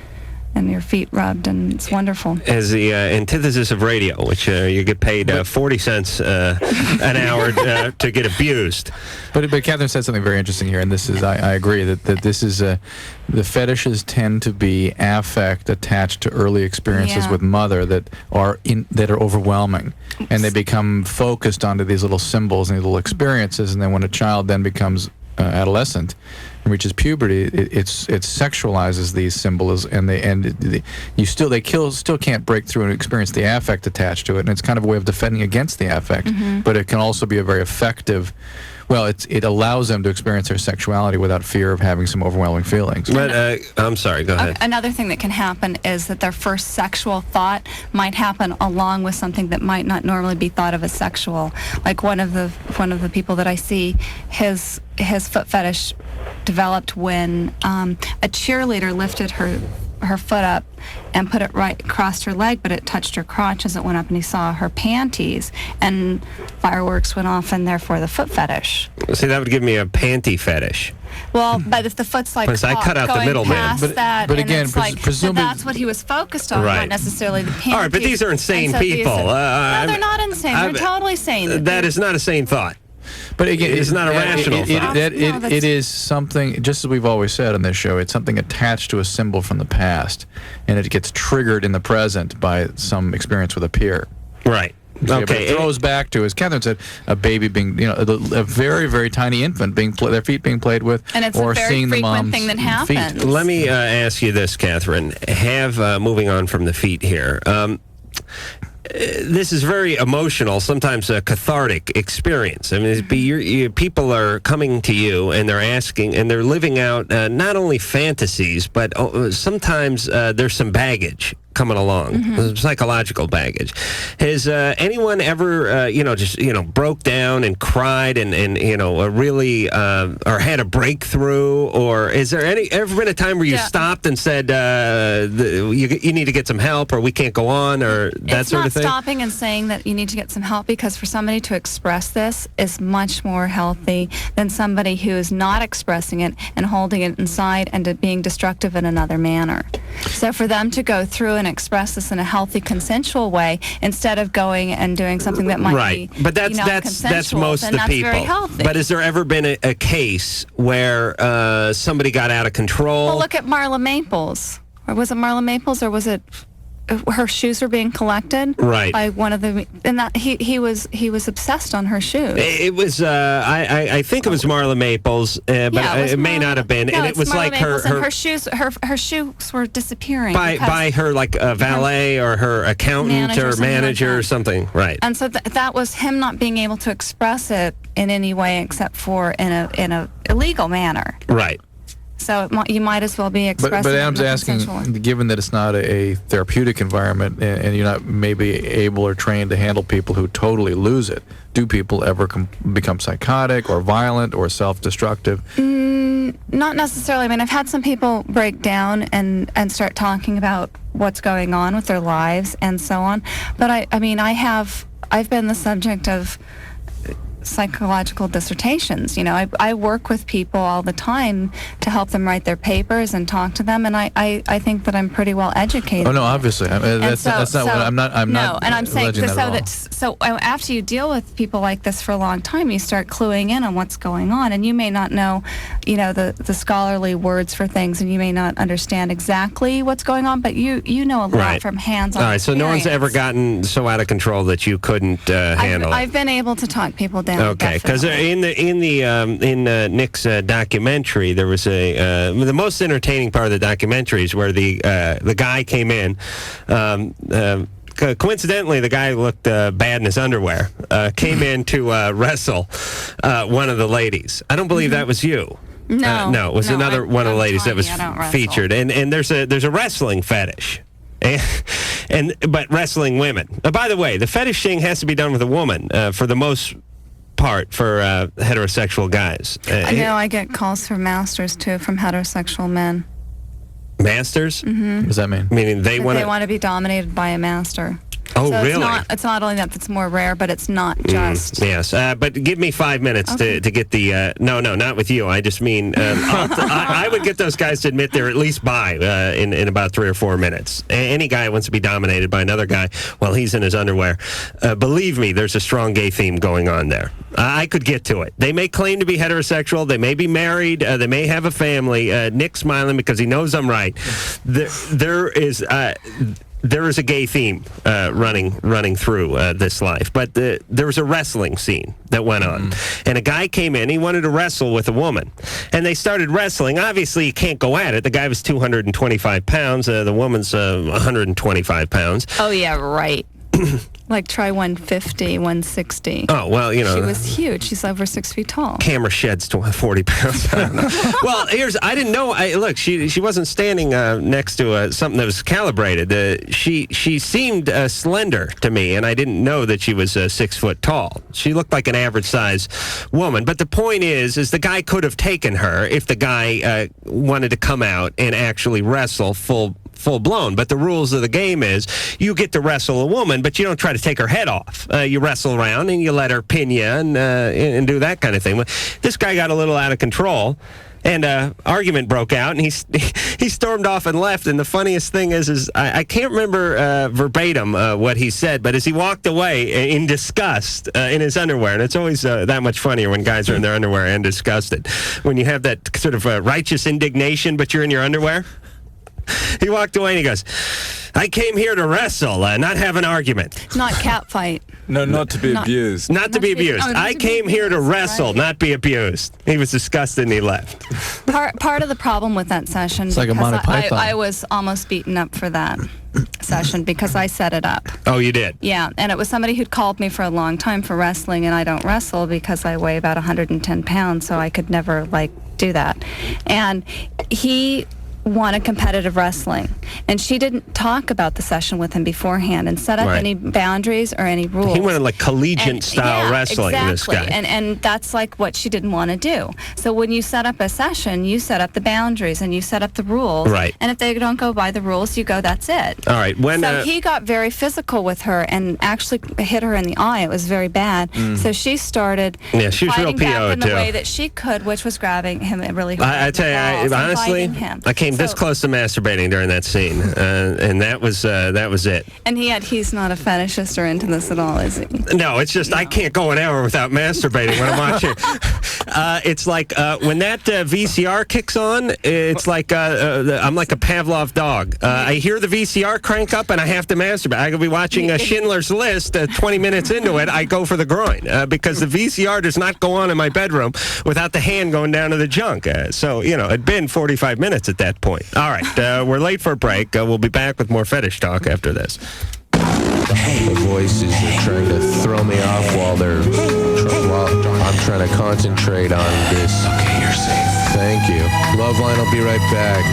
your feet rubbed, and it's wonderful. As the antithesis of radio, which you get paid 40 cents an hour to get abused. But Catherine said something very interesting here, and this is, I agree, that this is, the fetishes tend to be affect attached to early experiences with mother that are overwhelming, and they become focused onto these little symbols and these little experiences, and then when a child then becomes adolescent and reaches puberty, it sexualizes these symbols, and they still can't break through and experience the affect attached to it, and it's kind of a way of defending against the affect. But it can also be a very effective. Well, it allows them to experience their sexuality without fear of having some overwhelming feelings. But I'm sorry, go ahead. Another thing that can happen is that their first sexual thought might happen along with something that might not normally be thought of as sexual. Like one of the people that I see, his foot fetish developed when a cheerleader lifted her foot up and put it right across her leg, but it touched her crotch as it went up, and he saw her panties, and fireworks went off, and therefore the foot fetish. See, that would give me a panty fetish. Well, but if the foot's like I cut out the going middleman. past that, but and again, it's like, presumably that's what he was focused on, not necessarily the panties. All right, but these are insane people. No, they're not insane. They're totally sane. That is not a sane thought. But again, it's not a rational thought. It is something, just as we've always said on this show, it's something attached to a symbol from the past, and it gets triggered in the present by some experience with a peer. Right. Okay. It throws back to, as Catherine said, a baby being, a very, very tiny infant their feet being played with, and it's or a very seeing the frequent mom's thing that happens. feet. Let me ask you this, Catherine. Moving on from the feet here. This is very emotional, sometimes a cathartic experience. I mean, people are coming to you and they're asking, and they're living out not only fantasies, but sometimes there's some baggage coming along, psychological baggage. Has anyone ever, broke down and cried and really, or had a breakthrough? Or is there ever been a time where you stopped and said, you need to get some help, or we can't go on, or that sort of thing? It's not stopping and saying that you need to get some help, because for somebody to express this is much more healthy than somebody who is not expressing it and holding it inside and being destructive in another manner. So for them to go through and express this in a healthy, consensual way instead of going and doing something that might be but that's most of the people. Very healthy. But has there ever been a case where somebody got out of control? Well, look at Marla Maples. Or was it Marla Maples, or was it her shoes were being collected by one of the, and that he was obsessed on her shoes. It was I think it was Marla Maples, but it may not have been. No, and it was Marla like her shoes her shoes were disappearing by her like valet or her accountant or manager or something, right? And so that was him not being able to express it in any way except for in a illegal manner, right? So you might as well be expressing. But Adam's asking, given that it's not a therapeutic environment, and you're not maybe able or trained to handle people who totally lose it, do people ever become psychotic or violent or self-destructive? Not necessarily. I mean, I've had some people break down and start talking about what's going on with their lives and so on. But I've been the subject of psychological dissertations. You know, I work with people all the time to help them write their papers and talk to them, and I think that I'm pretty well educated. Oh no, obviously, that's not what I'm not. I'm no, not. And I'm saying so after you deal with people like this for a long time, you start cluing in on what's going on, and you may not know, you know, the scholarly words for things, and you may not understand exactly what's going on, but you know a lot from hands-on. All right, so no one's experience. ever gotten so out of control that you couldn't handle it. I've been able to talk people down. Okay, because in Nick's documentary, there was the most entertaining part of the documentary is where the guy came in. Coincidentally, the guy looked bad in his underwear. Came in to wrestle one of the ladies. I don't believe that was you. No, no, it was another one of the ladies that was featured. And there's a wrestling fetish. But wrestling women. By the way, the fetish thing has to be done with a woman for the most part for heterosexual guys. I know I get calls from masters too from heterosexual men. Masters? Mm-hmm. What does that mean? Meaning they want to be dominated by a master. Oh, so really? It's not only that it's more rare, but it's not just. Yes, but give me 5 minutes to get the... no, not with you. I just mean... I would get those guys to admit they're at least bi in about 3 or 4 minutes. Any guy who wants to be dominated by another guy while he's in his underwear, believe me, there's a strong gay theme going on there. I could get to it. They may claim to be heterosexual. They may be married. They may have a family. Nick's smiling because he knows I'm right. There is a gay theme running through this life, but there was a wrestling scene that went on, and a guy came in. He wanted to wrestle with a woman, and they started wrestling. Obviously, you can't go at it. The guy was 225 pounds. The woman's 125 pounds. Oh yeah, right. Like try 150, 160. Oh, well, you know. She was huge. She's over 6 feet tall. Camera sheds to 40 pounds. I don't know. Well, I didn't know. Look, she wasn't standing next to something that was calibrated. She seemed slender to me, and I didn't know that she was 6 foot tall. She looked like an average size woman. But the point is the guy could have taken her if the guy wanted to come out and actually wrestle full blown. But the rules of the game is you get to wrestle a woman, but you don't try to take her head off. You wrestle around and you let her pin you and do that kind of thing. This guy got a little out of control, and argument broke out, and he stormed off and left. And the funniest thing is I can't remember verbatim what he said, but as he walked away in disgust in his underwear, and it's always that much funnier when guys are in their underwear and disgusted, when you have that sort of righteous indignation, but you're in your underwear. He walked away and he goes, I came here to wrestle, not have an argument. Not cat fight. No, not to be abused. Not to be abused. I came here to wrestle, not be abused. He was disgusted and he left. Part of the problem with that session, it's like a Monty Python. I was almost beaten up for that session because I set it up. Oh, you did? Yeah, and it was somebody who'd called me for a long time for wrestling, and I don't wrestle because I weigh about 110 pounds, so I could never, do that. And he wanted competitive wrestling, and she didn't talk about the session with him beforehand and set up any boundaries or any rules. He wanted collegiate style wrestling. Exactly. This guy, and that's what she didn't want to do. So when you set up a session, you set up the boundaries and you set up the rules. Right. And if they don't go by the rules, you go. That's it. All right. So he got very physical with her and actually hit her in the eye. It was very bad. So she started. Yeah, she was fighting real back PO in the too. way that she could, which was grabbing him really hard. I tell you, honestly, I came this close to masturbating during that scene, and that was it. And he's not a fetishist or into this at all, is he? No, it's just I can't go an hour without masturbating when I'm watching. It's like when that VCR kicks on, it's like I'm like a Pavlov dog. I hear the VCR crank up and I have to masturbate. I could be watching Schindler's List 20 minutes into it. I go for the groin because the VCR does not go on in my bedroom without the hand going down to the junk. So, it'd been 45 minutes at that point. All right, we're late for a break. We'll be back with more fetish talk after this. The voices are trying to throw me off while I'm trying to concentrate on this. Okay, you're safe. Thank you. LoveLine will be right back.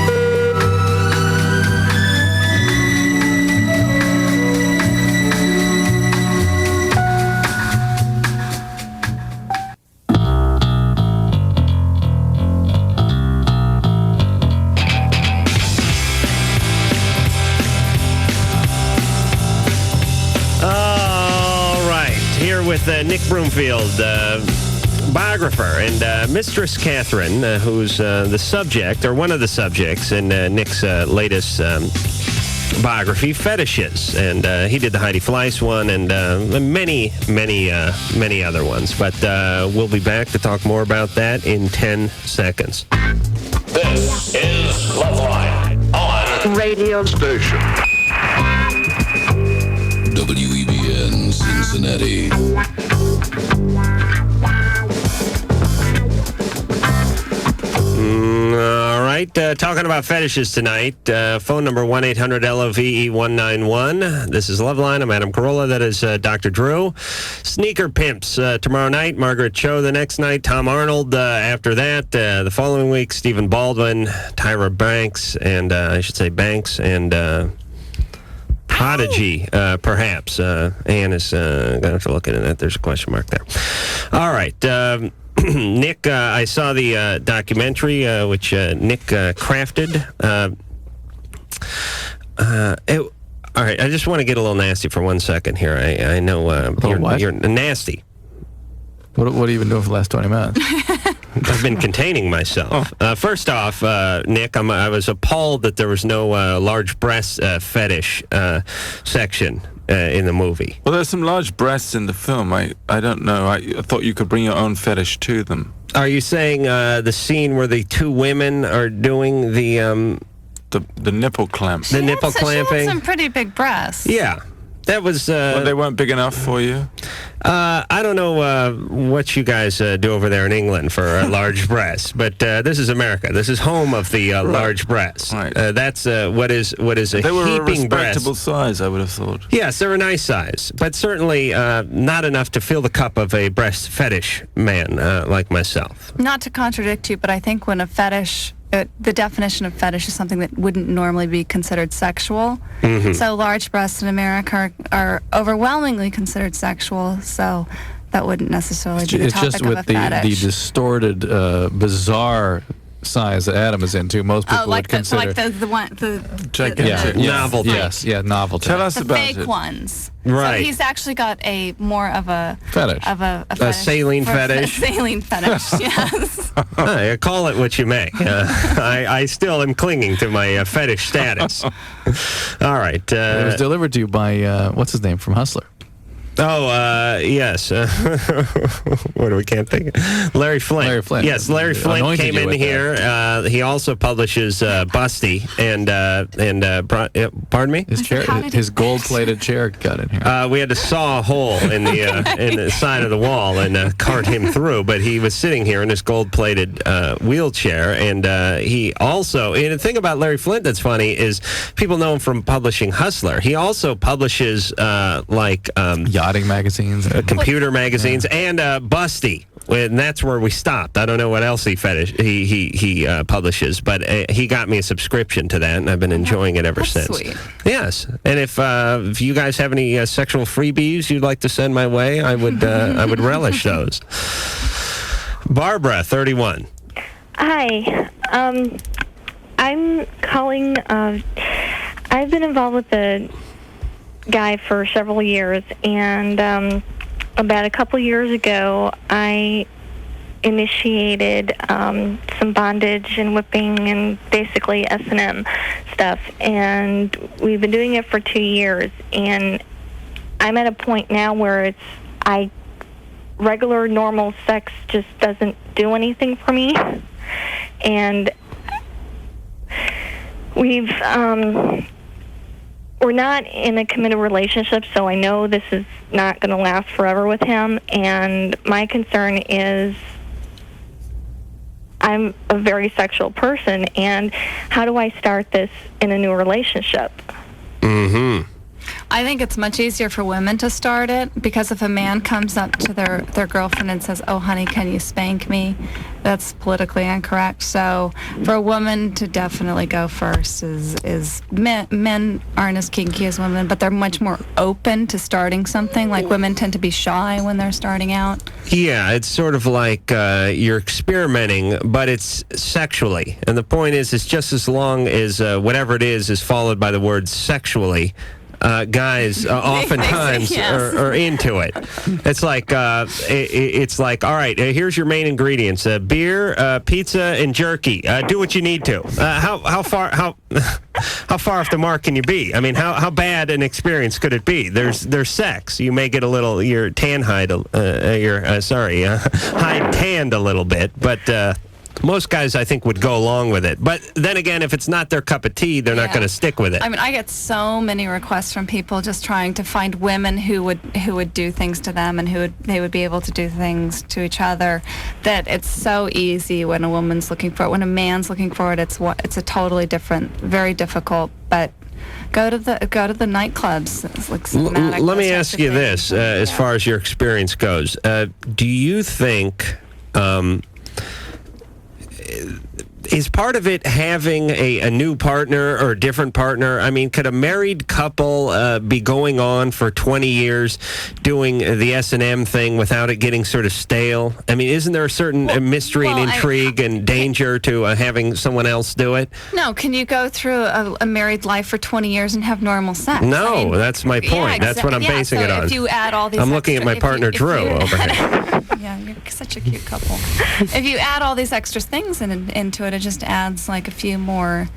with Nick Broomfield, biographer, and Mistress Catherine, who's the subject, or one of the subjects in Nick's latest biography, Fetishes. And he did the Heidi Fleiss one and many other ones. But we'll be back to talk more about that in 10 seconds. This is LoveLine on Radio Station. WEBN Cincinnati. All right, talking about fetishes tonight. Phone number 1-800-LOVE-191. This is LoveLine. I'm Adam Carolla. That is Dr. Drew. Sneaker Pimps tomorrow night. Margaret Cho the next night. Tom Arnold after that. The following week, Stephen Baldwin, Tyra Banks, and I should say Banks, and Prodigy, perhaps. Ann is going to have to look into that. There's a question mark there. All right. Nick, I saw the documentary which Nick crafted. All right, I just want to get a little nasty for 1 second here. I know you're nasty. What have you been doing for the last 20 minutes? I've been containing myself. First off, Nick, I was appalled that there was no large breast fetish section in the movie. Well, there's some large breasts in the film. I don't know. I thought you could bring your own fetish to them. Are you saying the scene where the two women are doing the nipple clamp? The nipple clamping? She had some pretty big breasts. Yeah. That was... well, they weren't big enough for you? I don't know what you guys do over there in England for large breasts, but this is America. This is home of the large breasts. Right. That's what is a they were heaping a respectable breast. size, I would have thought. Yes, they're a nice size, but certainly not enough to fill the cup of a breast fetish man like myself. Not to contradict you, but I think when a fetish... the definition of fetish is something that wouldn't normally be considered sexual. Mm-hmm. So large breasts in America are overwhelmingly considered sexual, so that wouldn't necessarily be the topic just of with a fetish. the distorted, bizarre size that Adam is into, most people would consider... the gigantic. Novelty. Yes, novelty. Tell us the about fake it. ones. Right. So he's actually got more of a fetish. A saline fetish? A saline fetish, yes. Call it what you may. I still am clinging to my fetish status. All right. It was delivered to you by, what's his name, from Hustler. Oh, yes. What do we can't think of? Larry Flint. Larry Flint. Yes, Larry Flint Anointed came you in with here. He also publishes Busty pardon me? His chair, his gold-plated chair got in here. We had to saw a hole in the side of the wall and cart him through, but he was sitting here in his gold-plated wheelchair, and he also, and the thing about Larry Flint that's funny is people know him from publishing Hustler. He also publishes yachting magazines, computer magazines, and Busty. And that's where we stopped. I don't know what else he publishes, but he got me a subscription to that, and I've been enjoying it ever since. Sweet. Yes, and if you guys have any sexual freebies you'd like to send my way, I would relish those. Barbara, 31. Hi. I'm calling. I've been involved with a guy for several years, and about a couple years ago, I initiated some bondage and whipping and basically S&M stuff, and we've been doing it for 2 years, and I'm at a point now where regular normal sex just doesn't do anything for me, and we're not in a committed relationship, so I know this is not going to last forever with him. And my concern is I'm a very sexual person, and how do I start this in a new relationship? Mm-hmm. I think it's much easier for women to start it, because if a man comes up to their girlfriend and says, "Oh, honey, can you spank me?" that's politically incorrect. So for a woman to definitely go first is men aren't as kinky as women, but they're much more open to starting something. Like women tend to be shy when they're starting out. Yeah, it's sort of like you're experimenting, but it's sexually. And the point is just as long as whatever it is followed by the word sexually, guys oftentimes are into it. It's like all right, here's your main ingredients: beer, pizza, and jerky. Do what you need to. How far off the mark can you be? I mean, how bad an experience could it be? There's sex. You may get a little hide tanned a little bit, but. Most guys, I think, would go along with it. But then again, if it's not their cup of tea, they're not going to stick with it. I mean, I get so many requests from people just trying to find women who would do things to them and they would be able to do things to each other. That it's so easy when a woman's looking for it. When a man's looking for it, it's a totally different, very difficult. But go to the nightclubs. Let me ask you this: as far as your experience goes, do you think? Is part of it having a new partner or a different partner? I mean, could a married couple be going on for 20 years doing the S&M thing without it getting sort of stale? I mean, isn't there a certain mystery and intrigue and danger to having someone else do it? No, can you go through a married life for 20 years and have normal sex? No, that's my point. That's what I'm basing it on. If you add all these I'm looking at my partner, Drew, over here. Yeah, you're such a cute couple. If you add all these extra things into it, it just adds like a few more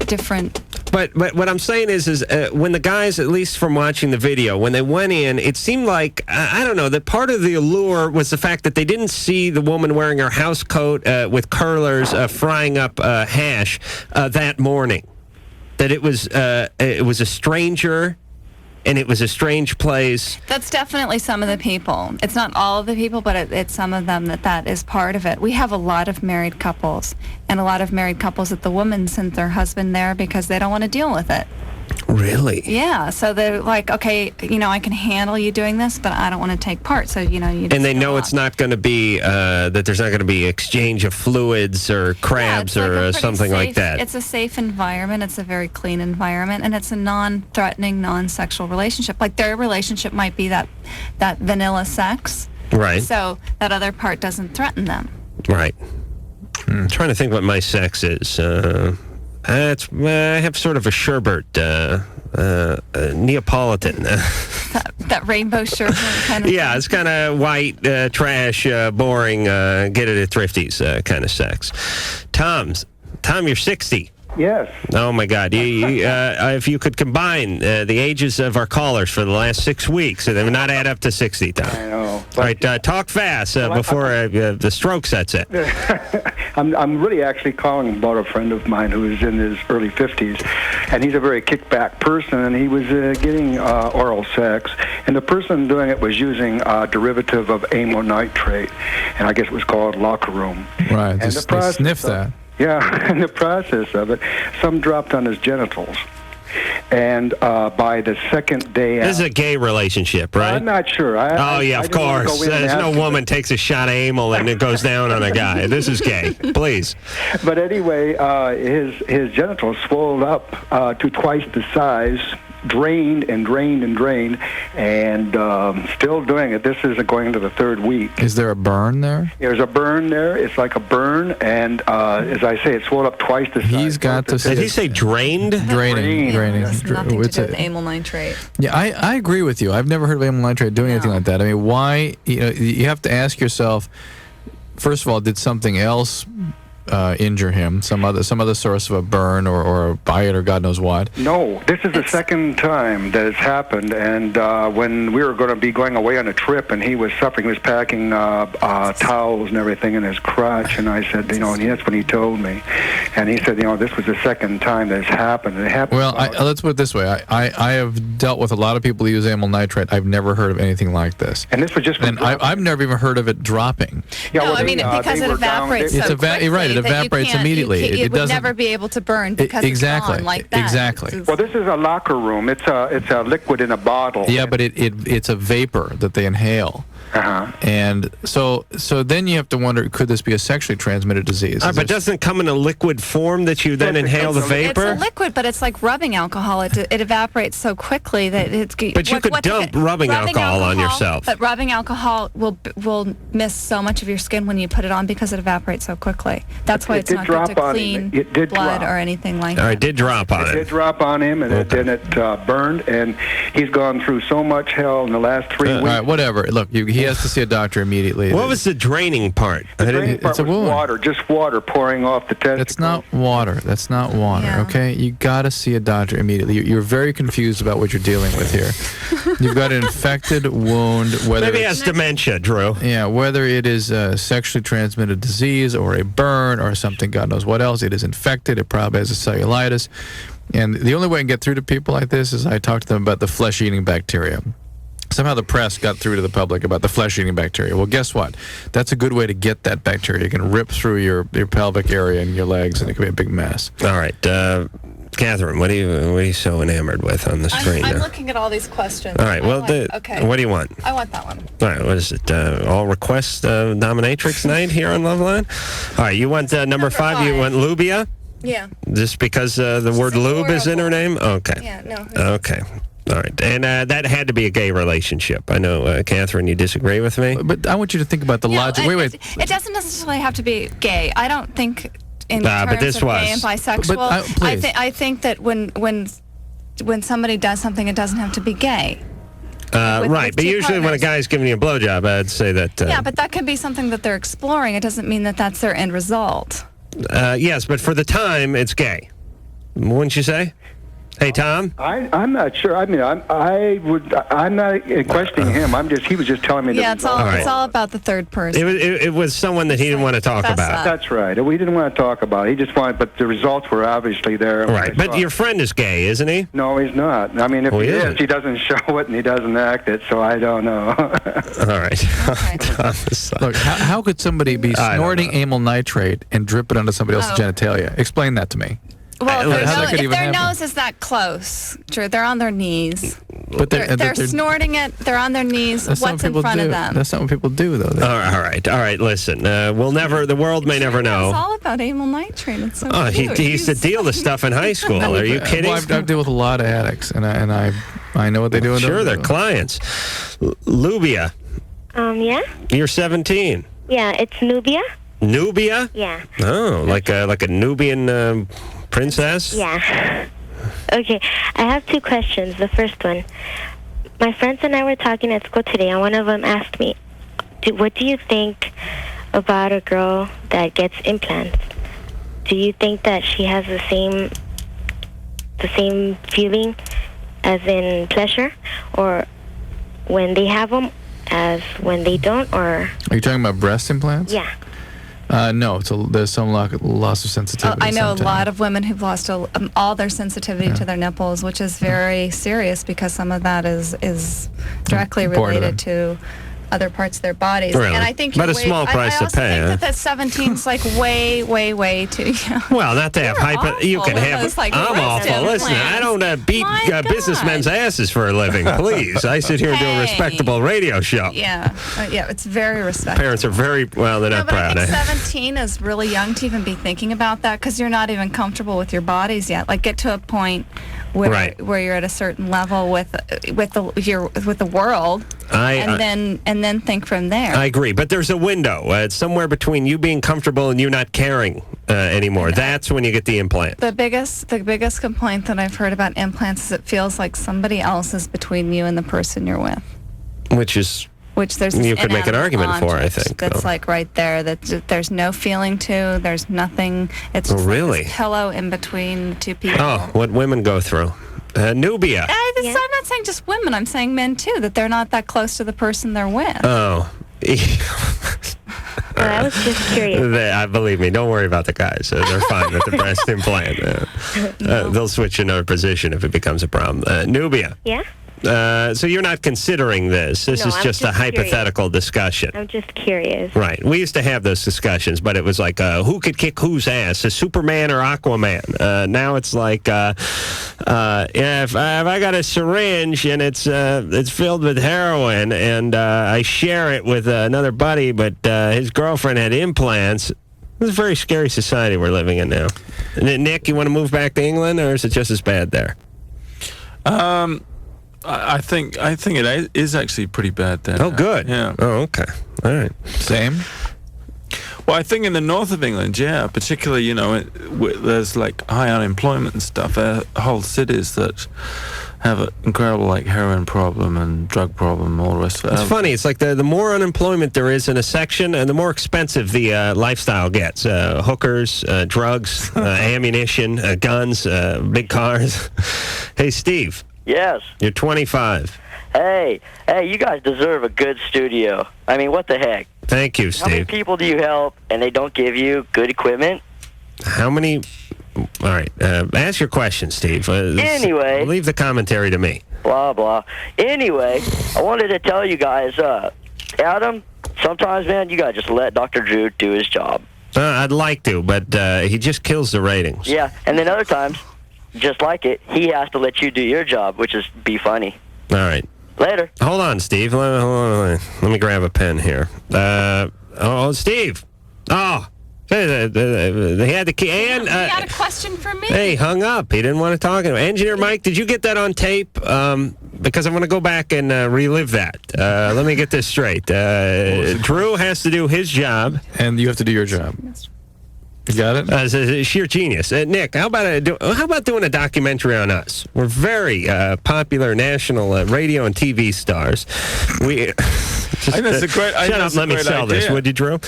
different. But what I'm saying is when the guys, at least from watching the video, when they went in, it seemed like, I don't know, that part of the allure was the fact that they didn't see the woman wearing her house coat with curlers frying up hash that morning. That it was a stranger. And it was a strange place. That's definitely some of the people. It's not all of the people, but it's some of them that is part of it. We have a lot of married couples, and a lot of married couples that the woman sent their husband there because they don't want to deal with it. Really? Yeah. So they're like, okay, I can handle you doing this, but I don't want to take part. So, you just and they know it's not going to be, that there's not going to be exchange of fluids or crabs or something like that. It's a safe environment. It's a very clean environment. And it's a non-threatening, non-sexual relationship. Like their relationship might be that vanilla sex. Right. So that other part doesn't threaten them. Right. I'm trying to think what my sex is. I have sort of a sherbet, Neapolitan. that rainbow sherbet kind of Yeah, thing. it's kind of white, trash, boring, get it at Thrifty's kind of sex. Tom, you're 60. Yes. Oh, my God. If you could combine the ages of our callers for the last 6 weeks, they would not add up to 60, Tom. I know. All right, talk fast before the stroke sets in. I'm really actually calling about a friend of mine who is in his early 50s, and he's a very kickback person, and he was getting oral sex, and the person doing it was using a derivative of amyl nitrate, and I guess it was called locker room. Right, and they sniff that. Yeah, in the process of it, some dropped on his genitals. And by the second day This is a gay relationship, right? I'm not sure. Of course. There's no woman takes a shot of amyl and it goes down on a guy. This is gay. Please. But anyway, his genitals swelled up to twice the size, drained, and still doing it. This is going into the third week. Is there a burn there? There's a burn there. It's like a burn, and as I say, it swelled up twice the size. He's got to say. Did he say drained? Draining. It's nothing to do with amyl nitrate. Yeah, I agree with you. I've never heard of amyl nitrate doing anything like that. I mean, why? You have to ask yourself. First of all, did something else injure him? Some other source of a burn or a bite or God knows what? No, this is the second time that it's happened. And when we were going to be going away on a trip, and he was suffering, he was packing towels and everything in his crotch. And I said, and that's when he told me. And he said, this was the second time that it's happened. And it happened. Well, let's put it this way. I have dealt with a lot of people who use amyl nitrate. I've never heard of anything like this. And this was just. And I've never even heard of it dropping. Yeah, no, because it evaporates so quickly. Right, it evaporates immediately. It would never be able to burn because it's gone like that. Exactly. Well, this is a locker room. It's a liquid in a bottle. Yeah, but it's a vapor that they inhale. And so then you have to wonder, could this be a sexually transmitted disease? But doesn't it come in a liquid form that you then inhale the vapor? It's a liquid, but it's like rubbing alcohol. It evaporates so quickly that it's. But you could dump rubbing alcohol on yourself. But rubbing alcohol will miss so much of your skin when you put it on because it evaporates so quickly. That's why it's not good to clean blood or anything like that. It did drop on him. It did drop on him, and then it burned, and he's gone through so much hell in the last 3 weeks. All right, whatever. Look, he has to see a doctor immediately. What was the draining part? The draining part was water, just water pouring off the testicles. That's not water. That's not water, okay? You got to see a doctor immediately. You're very confused about what you're dealing with here. You've got an infected wound. Maybe he has dementia, Drew. Yeah, whether it is a sexually transmitted disease or a burn or something, God knows what else. It is infected. It probably has a cellulitis. And the only way I can get through to people like this is I talk to them about the flesh-eating bacteria. Somehow the press got through to the public about the flesh-eating bacteria. Well, guess what? That's a good way to get that bacteria. You can rip through your pelvic area and your legs, and it can be a big mess. All right. Catherine, what are you so enamored with on the screen I'm now? looking at all these questions. All right. Well, okay. What do you want? I want that one. All right. What is it? All request dominatrix night here on LoveLine? All right. You want number 5? You want Lubia? Yeah. Just because the word lube is in her name? Okay. Yeah, no. Okay. All right. And that had to be a gay relationship. I know, Catherine, you disagree with me. But I want you to think about the logic. Wait. It doesn't necessarily have to be gay. I don't think in terms but this of was. gay and bisexual. Please. I think that when somebody does something, it doesn't have to be gay. Right, but usually when a guy's giving you a blowjob, I'd say that... yeah, but that could be something that they're exploring. It doesn't mean that that's their end result. Yes, but for the time, it's gay. Wouldn't you say? Hey, Tom? I'm not sure. I mean, I'm not questioning him. He was just telling me Yeah, that. it's all about the third person. It was someone that he didn't want to talk about. That's right. We didn't want to talk about it. He just wanted, but the results were obviously there. Right, but your friend is gay, isn't he? No, he's not. I mean, if he is, he doesn't show it and he doesn't act it, so I don't know. All right. Okay. Look, how could somebody be snorting amyl nitrate and drip it onto somebody else's genitalia? Explain that to me. Well, if their nose is that close, Drew, they're on their knees. But they're snorting it. They're on their knees. What's in front of them? That's not what people do, though. All right. Listen, the world may never know. It's all about amyl nitrate. It's so cute. He used to deal the stuff in high school. Are you kidding? Well, I deal with a lot of addicts, and I know what they do. Sure, they're clients. Lubia. Yeah. You're 17. Yeah, it's Nubia. Nubia? Yeah. Oh, like a Nubian princess? Yeah. Okay, I have 2 questions. The first one, my friends and I were talking at school today, and one of them asked me, what do you think about a girl that gets implants? Do you think that she has the same feeling as in pleasure, or when they have them as when they don't, or... Are you talking about breast implants? Yeah. No, there's some loss of sensitivity. I know a lot of women who've lost all their sensitivity to their nipples, which is very serious because some of that is directly related to other parts of their bodies. Really? And I think but a small price to pay. I also think that 17 is like way too young. Well, not to have hyper. You can have. Those, like, I'm awful. implants. Listen, I don't beat businessmen's asses for a living. Please, I sit here and do a respectable radio show. Yeah, it's very respectable. Parents are very well. They're not proud. I think 17 is really young to even be thinking about that because you're not even comfortable with your bodies yet. Like, get to a point where you're at a certain level with the world, and then think from there. I agree, but there's a window. It's somewhere between you being comfortable and you not caring anymore. That's when you get the implant. The biggest complaint that I've heard about implants is it feels like somebody else is between you and the person you're with. Which there's you could make an argument for, I think. That's like right there. That there's no feeling to. There's nothing. It's just like this pillow in between two people. Oh, what women go through. Nubia. I'm not saying just women. I'm saying men too. That they're not that close to the person they're with. Oh. I was just curious. Believe me, don't worry about the guys. They're fine with the breast implant. They'll switch another position if it becomes a problem. Nubia. Yeah? So you're not considering this. This No, is I'm just a just curious. hypothetical discussion. I'm just curious. Right. We used to have those discussions, but it was like, who could kick whose ass, a Superman or Aquaman? Now it's like, if I got a syringe and it's filled with heroin and I share it with another buddy, but his girlfriend had implants. It's a very scary society we're living in now. Nick, you want to move back to England, or is it just as bad there? I think it is actually pretty bad there. Oh, good. Yeah. Oh, okay. All right. Same. Well, I think in the north of England, yeah, particularly, there's like high unemployment and stuff. Whole cities that have an incredible like heroin problem and drug problem, all the rest of it. It's funny. It's like the more unemployment there is in a section, and the more expensive the lifestyle gets. Hookers, drugs, ammunition, guns, big cars. Hey, Steve. Yes. You're 25. Hey, you guys deserve a good studio. I mean, what the heck? Thank you, Steve. How many people do you help and they don't give you good equipment? How many? All right. Ask your question, Steve. Anyway. Leave the commentary to me. Blah, blah. Anyway, I wanted to tell you guys, Adam, sometimes, man, you got to just let Dr. Drew do his job. I'd like to, but he just kills the ratings. Yeah, and then other times, just like it, he has to let you do your job, which is be funny. All right. Later. Hold on, Steve. Let me grab a pen here. Steve. Oh. They had the key. And you got a question for me? Hey, hung up. He didn't want to talk to him. Engineer Mike, did you get that on tape? Because I'm going to go back and relive that. Let me get this straight. Drew has to do his job. And you have to do your job. You got it? It's sheer genius. Nick, how about doing a documentary on us? We're very popular national radio and TV stars. I think that's a great idea. Shut up, let me sell this, would you, Drew?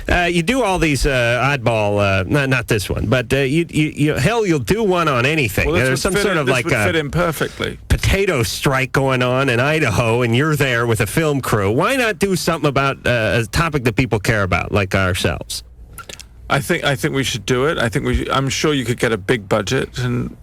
You do all these oddball, not this one, but you'll do one on anything. Well, There's some sort of this like would fit in perfectly. Potato strike going on in Idaho, and you're there with a film crew. Why not do something about a topic that people care about, like ourselves? I think we should do it. I'm sure you could get a big budget and.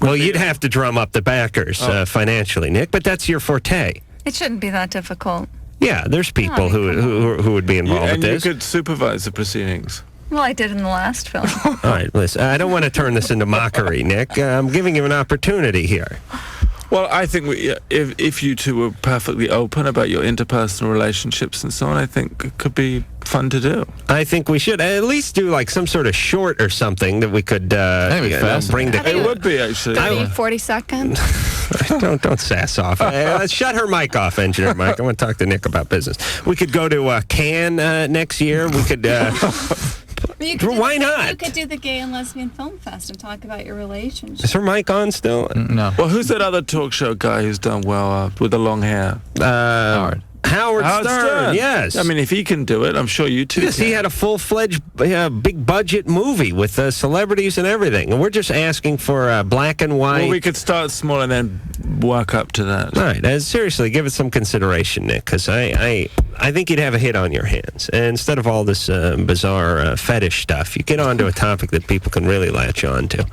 Well, you'd have to drum up the backers financially, Nick, but that's your forte. It shouldn't be that difficult. Yeah, there's people who would be involved with this. And you could supervise the proceedings. Well, I did in the last film. All right, listen, I don't want to turn this into mockery, Nick. I'm giving you an opportunity here. Well, I think if you two were perfectly open about your interpersonal relationships and so on, I think it could be fun to do. I think we should at least do like some sort of short or something that we could bring to. It would be actually 30, 40 seconds. Don't sass off. Let's shut her mic off, Engineer Mike. I want to talk to Nick about business. We could go to Cannes next year. We could. Why not? You could do the Gay and Lesbian Film Fest and talk about your relationship. Is her mic on still? No. Well, who's that other talk show guy who's done well with the long hair? Howard Stern, yes. I mean, if he can do it, I'm sure you too Yes, can. he had a full-fledged, big-budget movie with celebrities and everything. And we're just asking for black and white. Well, we could start small and then work up to that. All right. Seriously, give it some consideration, Nick, because I think you'd have a hit on your hands. And instead of all this bizarre fetish stuff, you get onto a topic that people can really latch on to.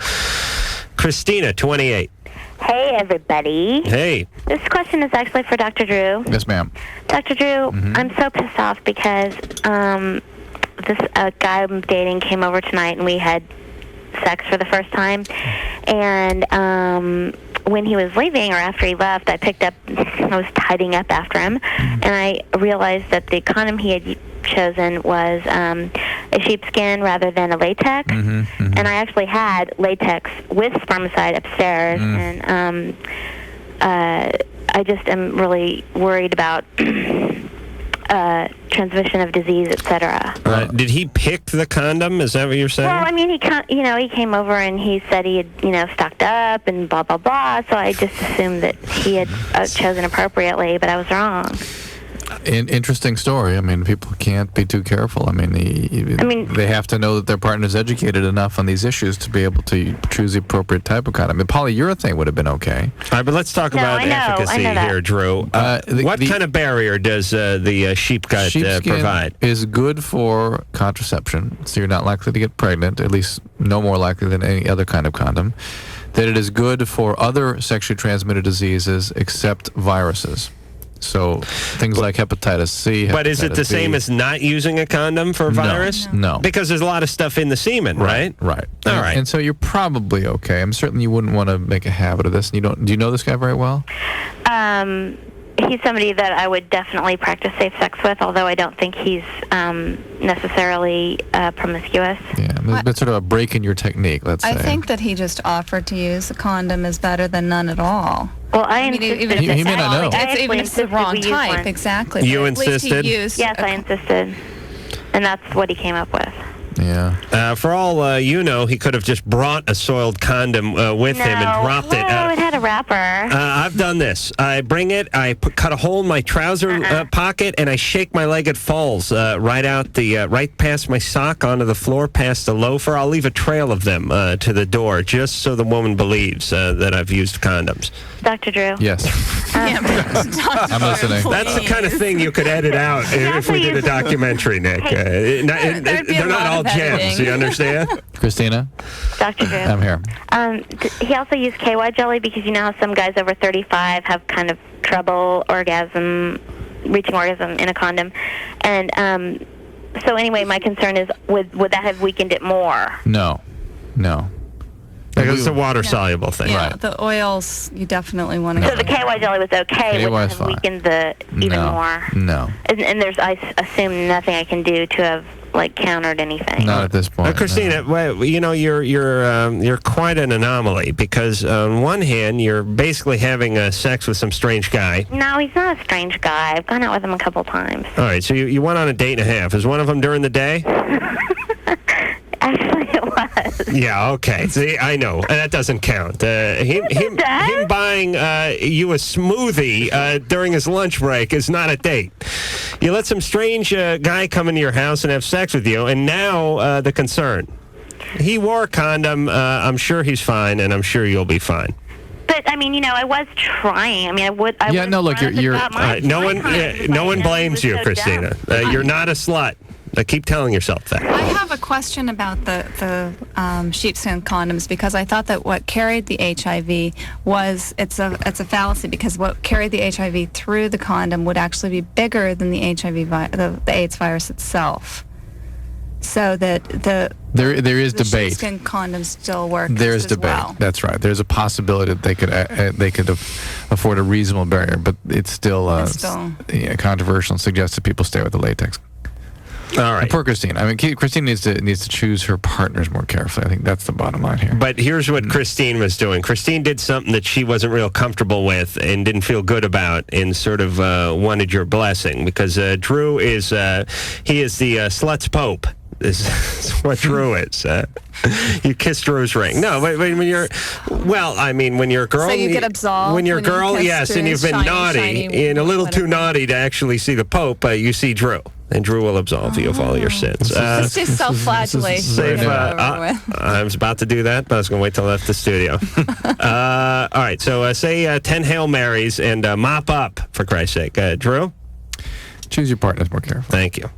Christina, 28. Hey, everybody. Hey. This question is actually for Dr. Drew. Yes, ma'am. Dr. Drew, I'm so pissed off because this guy I'm dating came over tonight and we had sex for the first time. And when he was leaving or after he left, I was tidying up after him. And I realized that the condom he had chosen was a sheepskin rather than a latex. And I actually had latex with spermicide upstairs. And I just am really worried about transmission of disease, etc. Did he pick the condom? Is that what you're saying? Well, I mean, he came over and he said he had, stocked up and blah, blah, blah. So I just assumed that he had chosen appropriately, but I was wrong. Interesting story. I mean, people can't be too careful. I mean, they have to know that their partner's educated enough on these issues to be able to choose the appropriate type of condom. I mean, polyurethane would have been okay. All right, but let's talk about efficacy here, Drew. What kind of barrier does the sheep gut provide? Is good for contraception, so you're not likely to get pregnant, at least no more likely than any other kind of condom. That it is good for other sexually transmitted diseases except viruses. So things like hepatitis C, but is it the B. same as not using a condom for a virus? No. Because there's a lot of stuff in the semen, right? Right. All right. And so you're probably okay. I'm certain you wouldn't want to make a habit of this. Do you know this guy very well? He's somebody that I would definitely practice safe sex with, although I don't think he's necessarily promiscuous. Yeah, that's sort of a break in your technique, let's say. I think that he just offered to use a condom is better than none at all. Well, I insisted. Even he may not know. Even if it's the wrong type, exactly. You but at least he insisted? used Yes, I insisted. And that's what he came up with. Yeah. For all you know, he could have just brought a soiled condom with him and dropped it. No, it had a wrapper. I've done this. I bring it, cut a hole in my trouser pocket, and I shake my leg. It falls right past my sock onto the floor, past the loafer. I'll leave a trail of them to the door, just so the woman believes that I've used condoms. Dr. Drew? Yes. I'm listening. That's the kind of thing you could edit out if we did a documentary, Nick. They're not all gems, you understand? Christina? Dr. Drew? I'm here. He also used KY jelly because you know how some guys over 35 have kind of trouble reaching orgasm in a condom. And so anyway, my concern is, would that have weakened it more? No. Because it's a water-soluble thing. Yeah, Right. the oils, you definitely want to So the KY jelly was okay. Would that have weakened the even more? No. And there's, I assume, nothing I can do to have countered anything. Not at this point. Christina, you know, you're quite an anomaly because on one hand, you're basically having sex with some strange guy. No, he's not a strange guy. I've gone out with him a couple times. All right, so you went on a date and a half. Is one of them during the day? Actually, it was. Yeah, okay. See, I know. That doesn't count. Him buying you a smoothie during his lunch break is not a date. You let some strange guy come into your house and have sex with you, and now the concern. He wore a condom. I'm sure he's fine, and I'm sure you'll be fine. But I mean, you know, I was trying. I mean, I would. Yeah, no, look, you're. No one blames you, Christina. You're not a slut. Keep telling yourself that. I have a question about the sheepskin condoms because I thought that what carried the HIV was it's a fallacy because what carried the HIV through the condom would actually be bigger than the the AIDS virus itself. So that there is the debate. Sheepskin condoms still work. There is debate. Well. That's right. There's a possibility that they could afford a reasonable barrier, but it's still controversial and suggests that people stay with the latex. All right. And poor Christine. I mean, Christine needs to choose her partners more carefully. I think that's the bottom line here. But here's what Christine was doing. Christine did something that she wasn't real comfortable with and didn't feel good about, and sort of wanted your blessing because Drew is he is the slut's pope. Is what Drew is. You kiss Drew's ring. No, but when you're, when you're a girl, so you get absolved. When you're a girl, yes, and you've been naughty and a little too naughty to actually see the Pope. You see Drew. And Drew will absolve you of all your sins. It's just self-flagellation. I was about to do that, but I was going to wait till I left the studio. All right, so say 10 Hail Marys and mop up, for Christ's sake. Drew? Choose your partners more carefully. Thank you.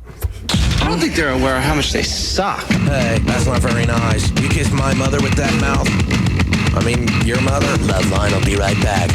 I don't think they're aware of how much they suck. Hey, that's not very nice. You kiss my mother with that mouth? I mean, your mother? LoveLine will be right back.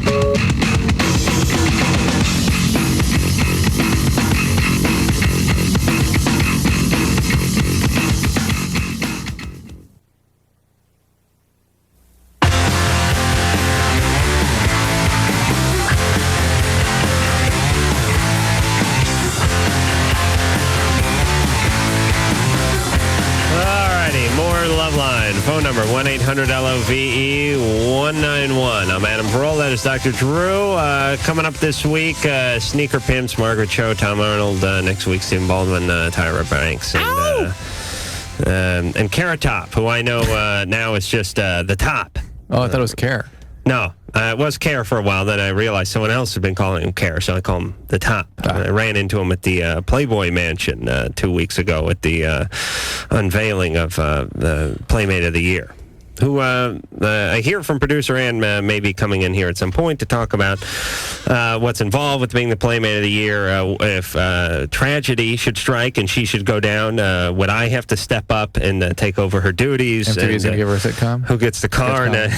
Phone number 1-800-LOVE-191. I'm Adam Parole. That is Dr. Drew. Coming up this week, Sneaker Pimps, Margaret Cho, Tom Arnold. Next week, Stephen Baldwin, Tyra Banks, and Carrot Top, who I know now is just the top. Oh, I thought it was Care. No, it was Care for a while. Then I realized someone else had been calling him Care, so I call him the Top. I ran into him at the Playboy Mansion 2 weeks ago at the unveiling of the Playmate of the Year, who I hear from producer Ann may be coming in here at some point to talk about what's involved with being the Playmate of the Year. If tragedy should strike and she should go down, would I have to step up and take over her duties? MTV's going to give her a sitcom? Who gets the car? Okay.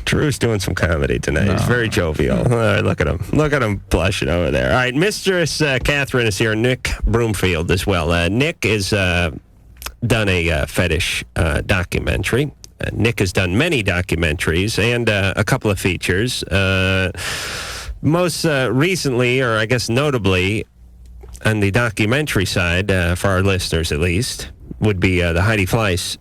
Drew's doing some comedy tonight. He's very jovial. Look at him. Look at him blushing over there. All right, Mistress Catherine is here. Nick Broomfield as well. Nick is done a fetish documentary. Nick has done many documentaries and a couple of features. Most recently, or I guess notably, on the documentary side, for our listeners at least, would be the Heidi Fleiss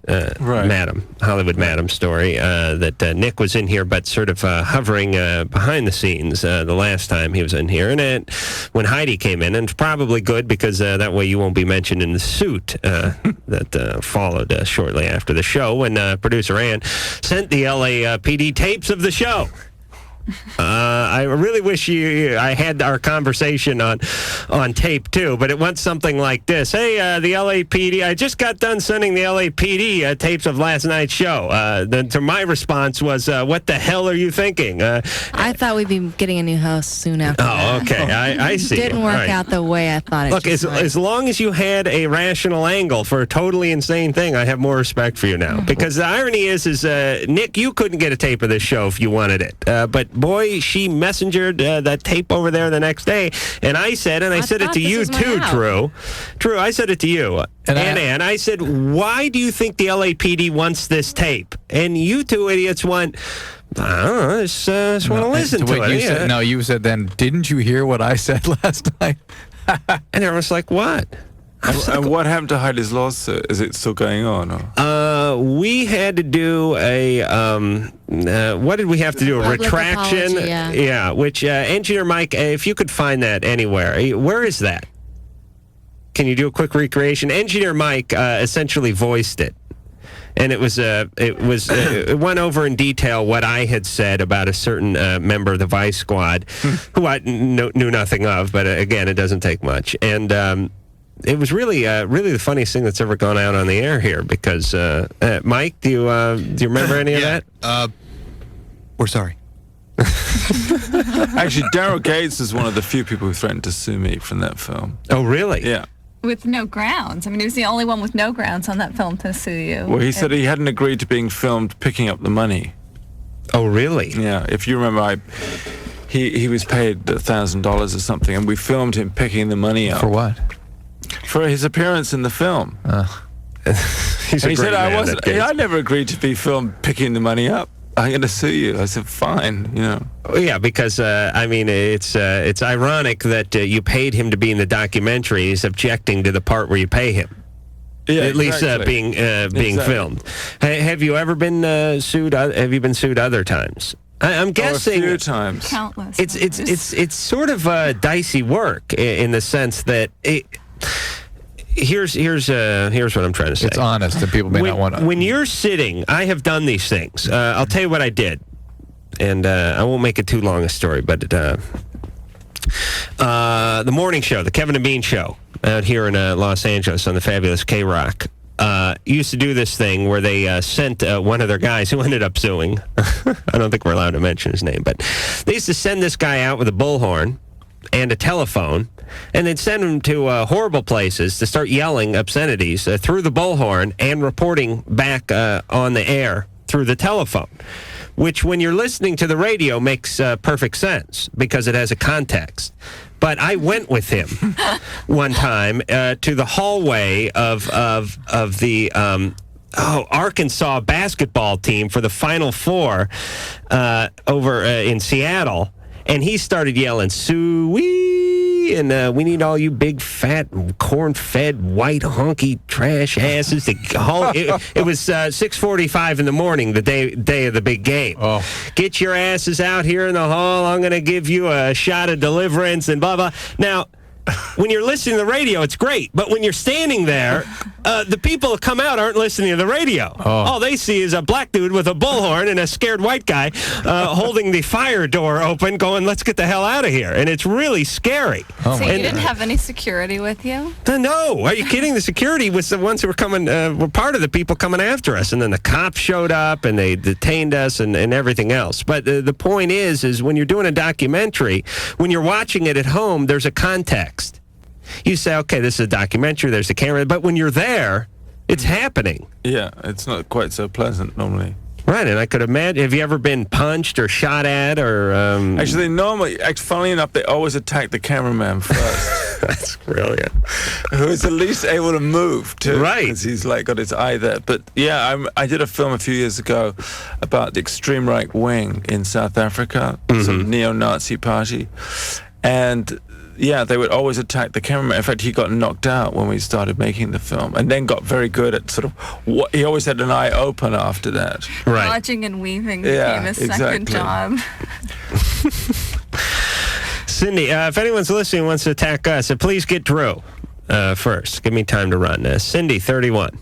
Hollywood Madam story that Nick was in here, but sort of hovering behind the scenes the last time he was in here. And when Heidi came in, and it's probably good because that way you won't be mentioned in the suit that followed shortly after the show when producer Ann sent the LAPD tapes of the show. I really wish I had our conversation on tape too, but it went something like this. Hey, the LAPD, I just got done sending the LAPD tapes of last night's show. Then to my response was, what the hell are you thinking? I thought we'd be getting a new house soon after that. Okay. I see. Didn't work out the way I thought it Look, as long as you had a rational angle for a totally insane thing, I have more respect for you now. Because the irony is Nick, you couldn't get a tape of this show if you wanted it. But boy, she messengered that tape over there the next day, and I said it to you too, Drew. Drew, I said it to you, and I said, why do you think the LAPD wants this tape? And you two idiots went, I don't know, just want to listen to it. You said then, didn't you hear what I said last night? And everyone's like, what? And what happened to Heidi's lawsuit? Is it still going on? Or? We had to do a what did we have to do? A retraction? Apology, yeah, which Engineer Mike, if you could find that anywhere, where is that? Can you do a quick recreation? Engineer Mike essentially voiced it. And it went over in detail what I had said about a certain member of the Vice Squad, who I knew nothing of, but again, it doesn't take much. And it was really the funniest thing that's ever gone out on the air here because, Mike, do you remember any of that? We're sorry. Actually, Daryl Gates is one of the few people who threatened to sue me from that film. Oh, really? Yeah. With no grounds. I mean, he was the only one with no grounds on that film to sue you. Well, he said he hadn't agreed to being filmed picking up the money. Oh, really? Yeah. If you remember, he was paid $1,000 or something, and we filmed him picking the money up. For what? For his appearance in the film. He's and he said, I never agreed to be filmed picking the money up. I'm going to sue you. I said, fine, Yeah, because, it's ironic that you paid him to be in the documentary. He's objecting to the part where you pay him. Yeah, at least being filmed. Have you ever been sued? Have you been sued other times? I'm guessing a few times. Countless. It's sort of dicey work in the sense that here's what I'm trying to say. It's honest, and people may not want to. When you're sitting, I have done these things. I'll tell you what I did, and I won't make it too long a story, but the morning show, the Kevin and Bean show, out here in Los Angeles on the fabulous K-Rock, used to do this thing where they sent one of their guys who ended up suing. I don't think we're allowed to mention his name, but they used to send this guy out with a bullhorn and a telephone, and they'd send him to horrible places to start yelling obscenities through the bullhorn and reporting back on the air through the telephone, which when you're listening to the radio makes perfect sense because it has a context. But I went with him one time to the hallway of the Arkansas basketball team for the Final Four over in Seattle. And he started yelling, "Sue-wee!" And we need all you big, fat, corn-fed, white, honky trash asses to haul. It was 6:45 in the morning, the day of the big game. Oh. Get your asses out here in the hall. I'm going to give you a shot of deliverance and blah, blah. Now, when you're listening to the radio, it's great. But when you're standing there, the people that come out aren't listening to the radio. All they see is a black dude with a bullhorn and a scared white guy holding the fire door open going, let's get the hell out of here. And it's really scary. So you didn't have any security with you? No. Are you kidding? The security was the ones who were coming, were part of the people coming after us. And then the cops showed up and they detained us and everything else. But the point is when you're doing a documentary, when you're watching it at home, there's a context. You say, okay, this is a documentary, there's a camera. But when you're there, it's happening. Yeah, it's not quite so pleasant normally. Right, and I could imagine, have you ever been punched or shot at or... Actually, funnily enough, they always attack the cameraman first. That's brilliant. Who is the least able to move, too. Right. Because he's got his eye there. But, yeah, I did a film a few years ago about the extreme right wing in South Africa, some neo-Nazi party. And... yeah, they would always attack the cameraman. In fact, he got knocked out when we started making the film, and then got very good at sort of what he always had an eye open after that. Right. Lodging and weaving became his second job. Cindy, if anyone's listening and wants to attack us, please get Drew first. Give me time to run. Cindy, 31.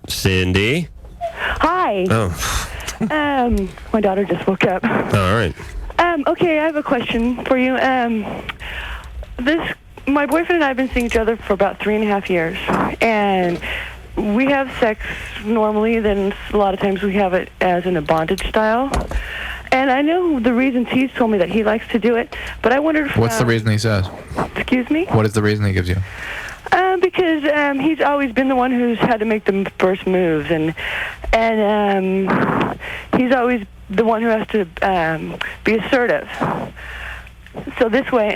Cindy? Hi. Oh. My daughter just woke up. All right. Okay, I have a question for you. My boyfriend and I have been seeing each other for about 3.5 years, and we have sex normally. Then a lot of times we have it as in a bondage style. And I know the reasons he's told me that he likes to do it, but I wondered if... What's the reason he says? Excuse me? What is the reason he gives you? Because he's always been the one who's had to make the first moves, and he's always the one who has to be assertive. So this way,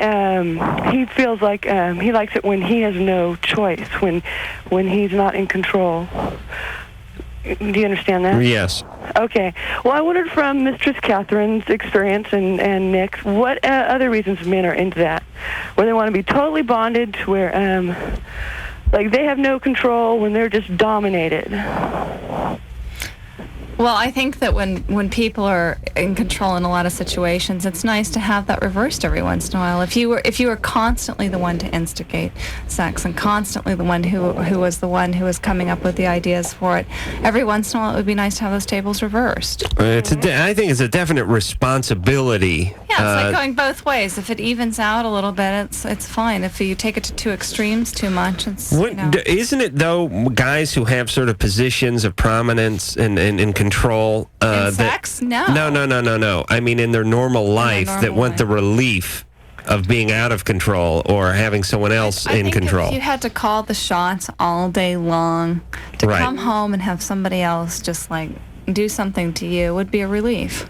he feels like he likes it when he has no choice, when he's not in control. Do you understand that? Yes. Okay. Well, I wondered from Mistress Catherine's experience and Nick's, what other reasons men are into that? Where they want to be totally bonded, where like they have no control, when they're just dominated. Well, I think that when people are in control in a lot of situations, it's nice to have that reversed every once in a while. If you were constantly the one to instigate sex and constantly the one who was the one who was coming up with the ideas for it, every once in a while it would be nice to have those tables reversed. I think it's a definite responsibility. Yeah, it's like going both ways. If it evens out a little bit, it's fine. If you take it to two extremes too much, it's Isn't it though guys who have sort of positions of prominence and control sex? No. No. I mean in their normal life that want the relief of being out of control or having someone else in control. If you had to call the shots all day long, to come home and have somebody else just like do something to you would be a relief.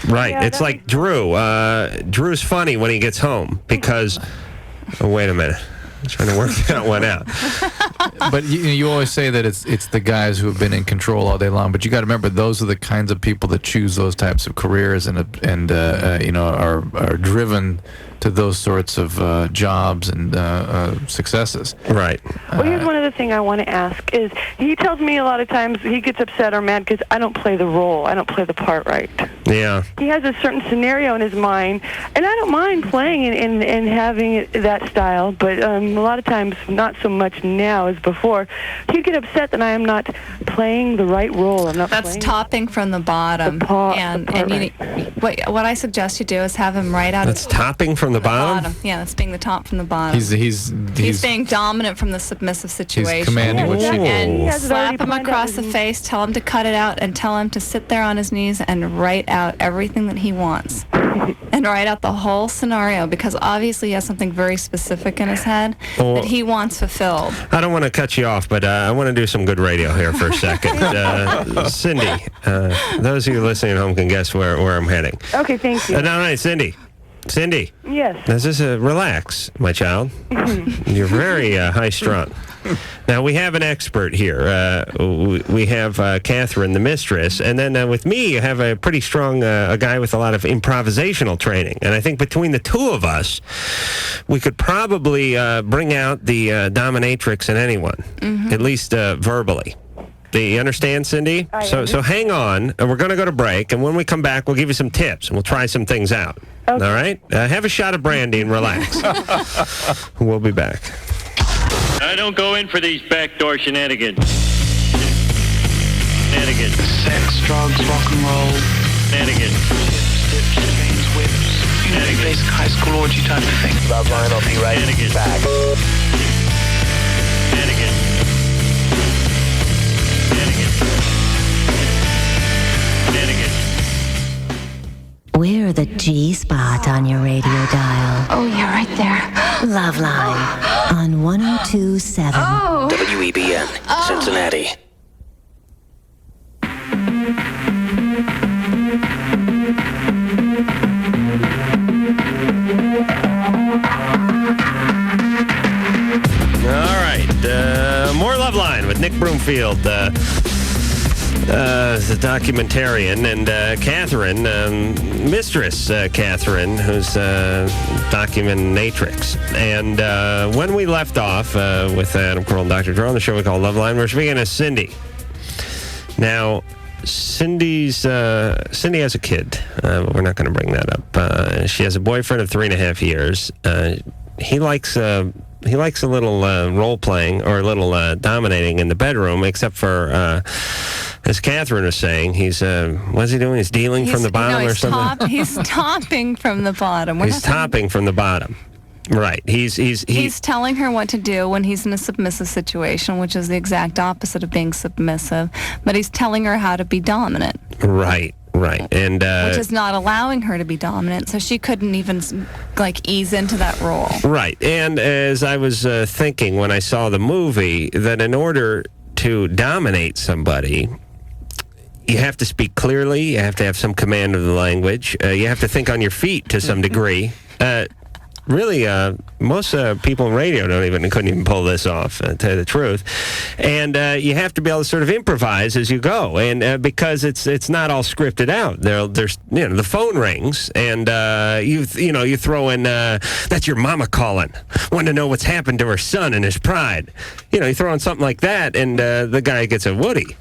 Right. Yeah, it's like Drew. Drew's funny when he gets home because... Oh, wait a minute. I'm trying to work that one out. But you always say that it's the guys who have been in control all day long. But you got to remember, those are the kinds of people that choose those types of careers and are driven to those sorts of jobs and successes. Right. Well, here's one other thing I want to ask is he tells me a lot of times he gets upset or mad because I don't play the role. I don't play the part right. Yeah. He has a certain scenario in his mind, and I don't mind playing it and having it that style, but a lot of times, not so much now as before, he'd get upset that I am not playing the right role. I'm not That's topping from the bottom. What I suggest you do is have him write out... That's topping from the bottom? Yeah, that's being the top from the bottom. He's being dominant from the submissive situation. He's commanding what she And does. slap him across the face, tell him to cut it out, and tell him to sit there on his knees and write out everything that he wants. And write out the whole scenario, because obviously he has something very specific in his head that he wants fulfilled. I don't want to cut you off, but I want to do some good radio here for a second. Cindy, those of you listening at home can guess where I'm heading. Okay, thank you. All right, Cindy. Yes. Now, just relax, my child. You're very high-strung. Now, we have an expert here. We have Catherine, the mistress, and then with me, you have a pretty strong a guy with a lot of improvisational training. And I think between the two of us, we could probably bring out the dominatrix in anyone, at least verbally. Do you understand, Cindy? So hang on, and we're going to go to break, and when we come back, we'll give you some tips, and we'll try some things out. All right? Have a shot of brandy and relax. We'll be back. I don't go in for these backdoor shenanigans. Shenanigans. Sex, drugs, rock and roll. Shenanigans. Tips, chains, whips. You know, basic high school orgy type of thing. LoveLine will be right back. Shenanigans. Shenanigans. We're the G-spot on your radio dial. Oh, you're right there. LoveLine on 102.7. Oh. WEBN, Cincinnati. All right. More LoveLine with Nick Broomfield, the documentarian, and Catherine, Mistress Catherine, who's documentrix. And when we left off with Adam Carolla and Dr. Drew on the show we call LoveLine, we're speaking to Cindy. Now, Cindy has a kid. We're not going to bring that up. She has a boyfriend of 3.5 years. He likes a little role playing or a little dominating in the bedroom, except for. As Catherine was saying, he's what's he doing? He's dealing from the bottom or something. He's topping from the bottom. He's topping from the bottom. Right. He's telling her what to do when he's in a submissive situation, which is the exact opposite of being submissive. But he's telling her how to be dominant. Right. And which is not allowing her to be dominant, so she couldn't even ease into that role. Right. And as I was thinking when I saw the movie, that in order to dominate somebody, you have to speak clearly. You have to have some command of the language. You have to think on your feet to some degree. Really, most people in radio couldn't even pull this off, to tell you the truth. And you have to be able to sort of improvise as you go, and because it's not all scripted out. There's the phone rings, and you throw in that's your mama calling, want to know what's happened to her son and his pride. You throw in something like that, and the guy gets a Woody.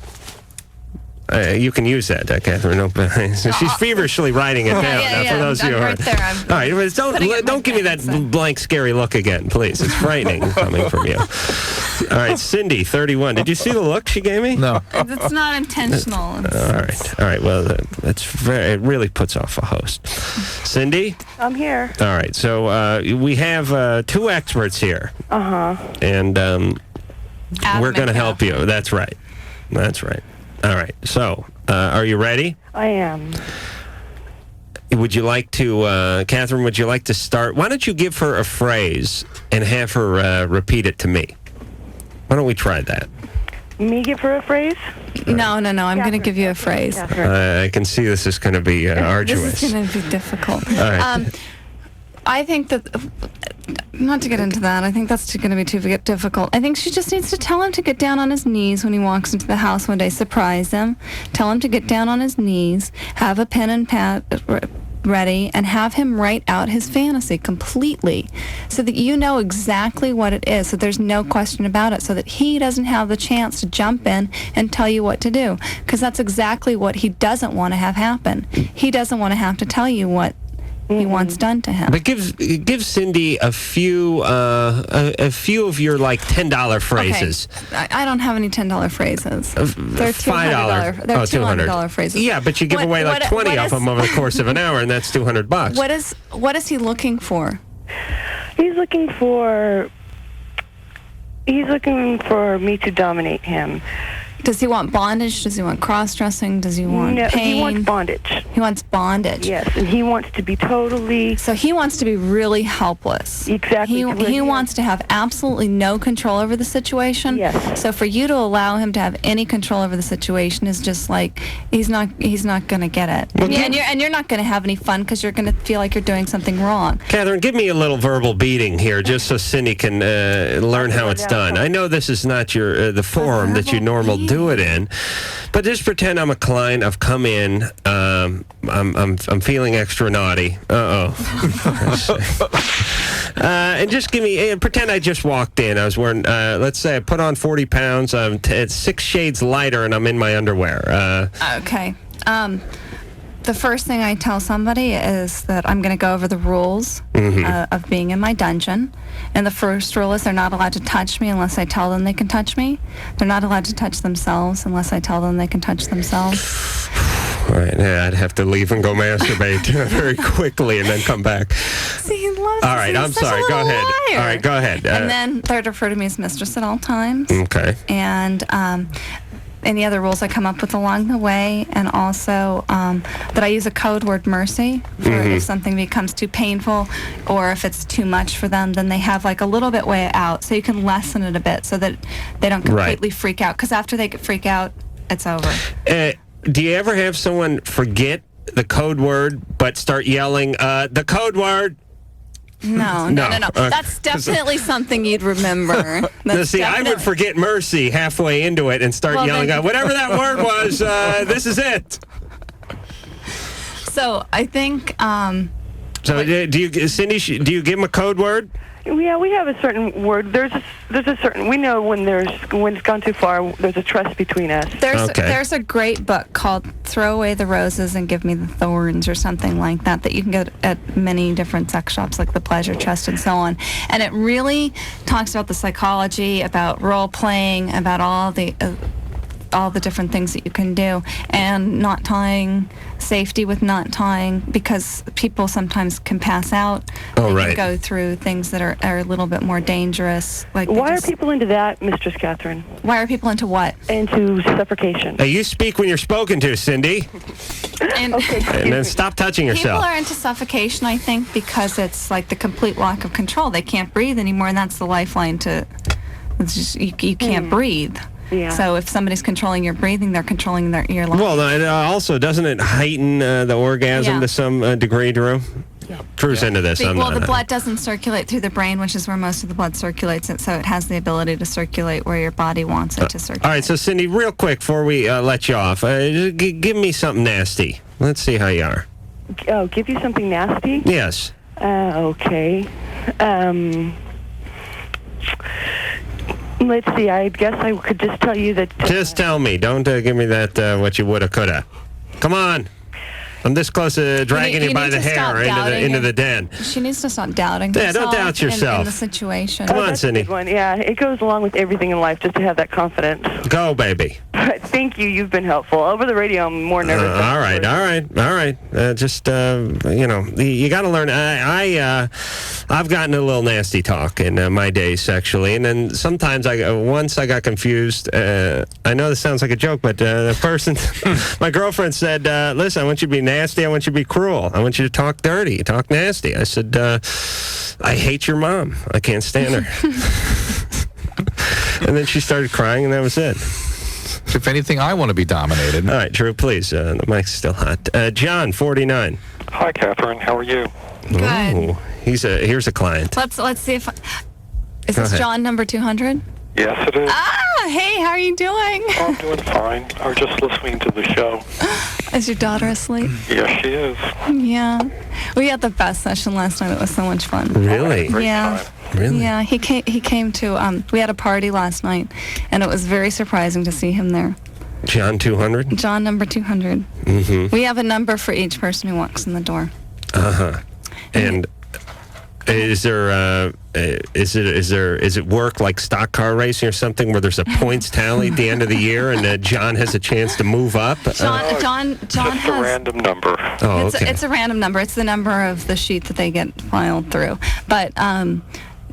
You can use that, Catherine. She's feverishly writing it down. For those of you who right there. all right, don't give me that blank, scary look again, please. It's frightening coming from you. All right, Cindy, 31. Did you see the look she gave me? No. It's not intentional. All right. Well, it really puts off a host. Cindy? I'm here. All right. So we have 2 experts here. And we're going to help you. That's right. All right. So, are you ready? I am. Would you like to, Catherine, would you like to start? Why don't you give her a phrase and have her repeat it to me? Why don't we try that? Me give her a phrase? No. I'm going to give you a phrase. I can see this is going to be arduous. This is going to be difficult. All right. I think that, not to get into that, I think that's going to be too difficult. I think she just needs to tell him to get down on his knees when he walks into the house one day, surprise him, tell him to get down on his knees, have a pen and pad ready, and have him write out his fantasy completely so that you know exactly what it is, so there's no question about it, so that he doesn't have the chance to jump in and tell you what to do, because that's exactly what he doesn't want to have happen. He doesn't want to have to tell you what he wants done to him. But give Cindy a few of your $10 phrases. Okay. I don't have any $10 phrases. They're $5. They're $200 phrases. Yeah, but you give away 20 of them over the course of an hour, and that's $200. What is he looking for? He's looking for me to dominate him. Does he want bondage? Does he want cross-dressing? Does he want pain? He wants bondage. He wants bondage. Yes, and he wants to be totally... So he wants to be really helpless. Exactly. He wants to have absolutely no control over the situation. Yes. So for you to allow him to have any control over the situation is just like, he's not going to get it. Well, and you're not going to have any fun because you're going to feel like you're doing something wrong. Catherine, give me a little verbal beating here just so Cindy can learn how it's done. I know this is not your the forum that you normally do it in, but just pretend I'm a client. I've come in. I'm feeling extra naughty. And just give me pretend I just walked in. I was wearing let's say I put on 40 pounds. It's 6 shades lighter, and I'm in my underwear. Okay. the first thing I tell somebody is that I'm going to go over the rules of being in my dungeon. And the first rule is they're not allowed to touch me unless I tell them they can touch me. They're not allowed to touch themselves unless I tell them they can touch themselves. All right, yeah, I'd have to leave and go masturbate very quickly and then come back. See, he loves All right, I'm sorry. Go ahead. Liar. All right, go ahead. And then they're to refer to me as Mistress at all times. Okay. And any other rules I come up with along the way, and also that I use a code word mercy for if something becomes too painful or if it's too much for them, then they have like a little bit way out, so you can lessen it a bit so that they don't completely freak out, because after they freak out, it's over. Do you ever have someone forget the code word but start yelling, the code word? No. That's definitely something you'd remember. See, I would forget mercy halfway into it and start yelling out, whatever that word was, this is it. So I think... so do you, Cindy, do you give them a code word? Yeah, we have a certain word. There's a certain. We know when it's gone too far. There's a trust between us. There's a great book called "Throw Away the Roses and Give Me the Thorns" or something like that you can get at many different sex shops like the Pleasure Chest and so on. And it really talks about the psychology, about role playing, about all the different things that you can do, and not tying, safety with not tying, because people sometimes can pass out. And go through things that are a little bit more dangerous. Like why are people into that, Mistress Catherine? Why are people into what? Into suffocation. Hey, you speak when you're spoken to, Cindy. And then stop touching yourself. People are into suffocation, I think, because it's like the complete lack of control. They can't breathe anymore, and that's the lifeline to... It's just, you can't breathe. Yeah. So if somebody's controlling your breathing, they're controlling your life. Well, it also, doesn't it heighten the orgasm to some degree, Drew? Yeah. Drew's into this. The blood doesn't circulate through the brain, which is where most of the blood circulates, so it has the ability to circulate where your body wants it to circulate. All right, so Cindy, real quick before we let you off, give me something nasty. Let's see how you are. Oh, give you something nasty? Yes. Okay. Let's see, I guess I could just tell you that... just tell me. Don't give me that what you woulda, coulda. Come on. I'm this close to dragging you by the hair into the den. She needs to stop doubting herself. Yeah, don't doubt yourself. In the situation. Come on, Cindy. That's a good one. Yeah, it goes along with everything in life just to have that confidence. Go, baby. Thank you. You've been helpful. Over the radio, I'm more nervous. All right. Just, you got to learn. I've gotten a little nasty talk in my days sexually, and then sometimes once I got confused. I know this sounds like a joke, but the person, my girlfriend said, listen, I want you to be nasty. I want you to be cruel. I want you to talk dirty, talk nasty. I said, I hate your mom. I can't stand her. And then she started crying, and that was it. If anything, I want to be dominated. All right, Drew, please. The mic's still hot. John, 49. Hi, Catherine. How are you? Good. Ooh, here's a client. Let's see if... Is this John number 200? Yes, it is. Hey, how are you doing? I'm doing fine. I was just listening to the show. Is your daughter asleep? Yes, she is. Yeah. We had the best session last night. It was so much fun. Really? Yeah. Really? Yeah, he came to, we had a party last night, and it was very surprising to see him there. John 200? John number 200. Mm-hmm. We have a number for each person who walks in the door. Uh-huh. And is it work like stock car racing or something where there's a points tally at the end of the year and John has a chance to move up? John just has a random number. Oh, okay. It's a random number. It's the number of the sheet that they get filed through. But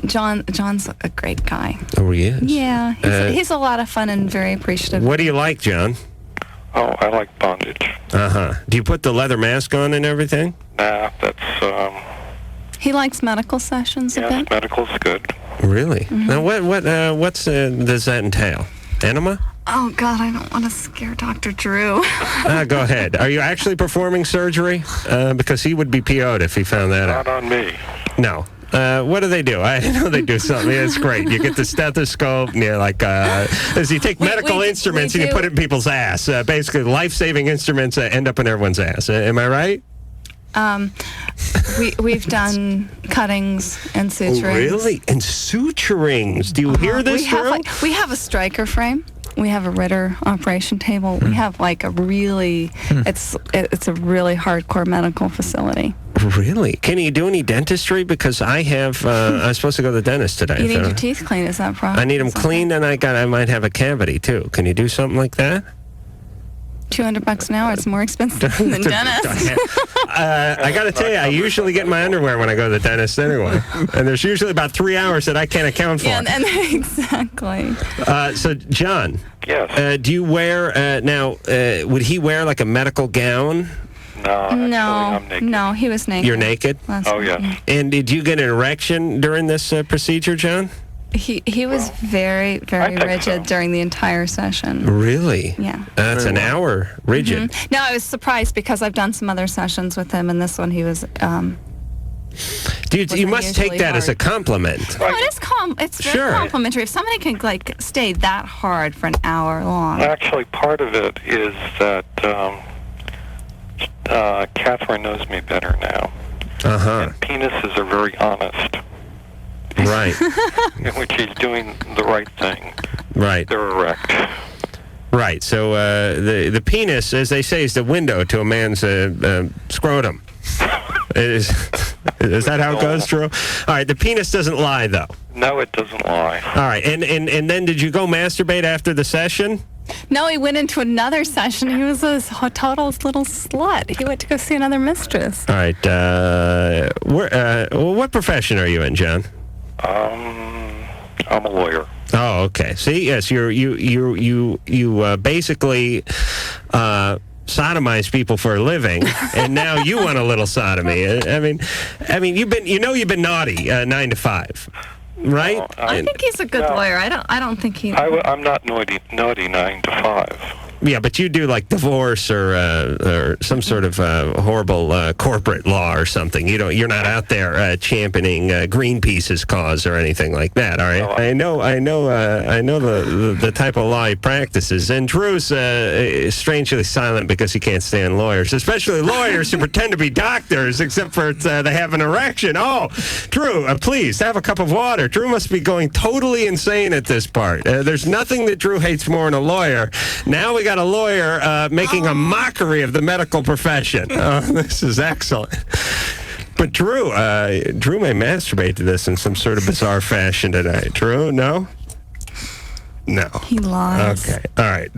John's a great guy. Oh, he is? Yeah. He's a lot of fun and very appreciative. What do you like, John? Oh, I like bondage. Uh-huh. Do you put the leather mask on and everything? Nah, that's... He likes medical sessions a bit. Yes, medical's good. Really? Now, what does that entail? Enema? Oh, God, I don't want to scare Dr. Drew. Go ahead. Are you actually performing surgery? Because he would be PO'd if he found that out. Not on me. No. What do they do? I know they do something. It's great. You get the stethoscope, and you're like, as you take medical instruments and you put it in people's ass. Basically, life-saving instruments end up in everyone's ass. Am I right? We've done cuttings and suturings. Oh, really? And suturings? Do you hear this, Drew? We have a striker frame. we have a Ritter operation table. We have like a really, it's a really hardcore medical facility. Really? Can you do any dentistry? Because I have, I'm supposed to go to the dentist today. You need your teeth cleaned, is that problem? I need them cleaned, and I might have a cavity too. Can you do something like that? $200 an hour. It's more expensive than dentist. I got to tell you, I usually get my underwear when I go to the dentist anyway, and there's usually about 3 hours that I can't account for. Yeah, and exactly. So, John. Yes. Do you wear now? Would he wear like a medical gown? No, actually, I'm naked. No, he was naked. You're naked? Oh, yeah. And did you get an erection during this procedure, John? He was very, very rigid during the entire session. Really? Yeah. That's an hour rigid. Mm-hmm. No, I was surprised because I've done some other sessions with him, and this one he was... you must take that as a compliment. No, it's very complimentary. If somebody can like stay that hard for an hour long. Actually, part of it is that Catherine knows me better now. And penises are very honest. Right. In which he's doing the right thing. Right. They're erect. Right. So the penis, as they say, is the window to a man's scrotum. Is that how it goes, Drew? All right. The penis doesn't lie, though. No, it doesn't lie. All right. And then did you go masturbate after the session? No, he went into another session. He was a total little slut. He went to go see another mistress. All right. What profession are you in, John? I'm a lawyer. Oh, okay. See, yes, you basically sodomize people for a living, and now you want a little sodomy. I mean, you've been naughty 9 to 5, right? I think he's a good lawyer. I don't think he. I'm not naughty 9 to 5. Yeah, but you do like divorce or some sort of horrible corporate law or something. You're not out there championing Greenpeace's cause or anything like that, are you? I know the type of law he practices. And Drew's strangely silent because he can't stand lawyers, especially lawyers who pretend to be doctors, except for they have an erection. Oh, Drew, please have a cup of water. Drew must be going totally insane at this part. There's nothing that Drew hates more than a lawyer. Now we got a lawyer making a mockery of the medical profession. Oh, this is excellent. But Drew may masturbate to this in some sort of bizarre fashion tonight. Drew, no? No. He lies. Okay. All right.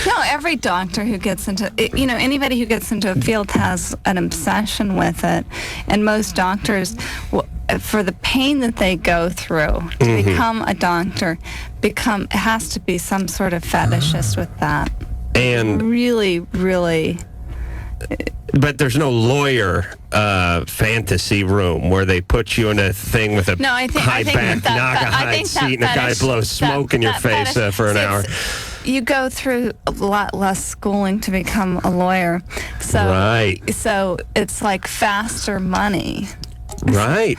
No, every doctor who gets into, anybody who gets into a field has an obsession with it. And most doctors, for the pain that they go through to become a doctor, it has to be some sort of fetishist with that. And really, really. But there's no lawyer fantasy room where they put you in a thing with a high back, Naga-hide seat, and a guy blows smoke in your face for an hour. You go through a lot less schooling to become a lawyer. So it's like faster money. Right.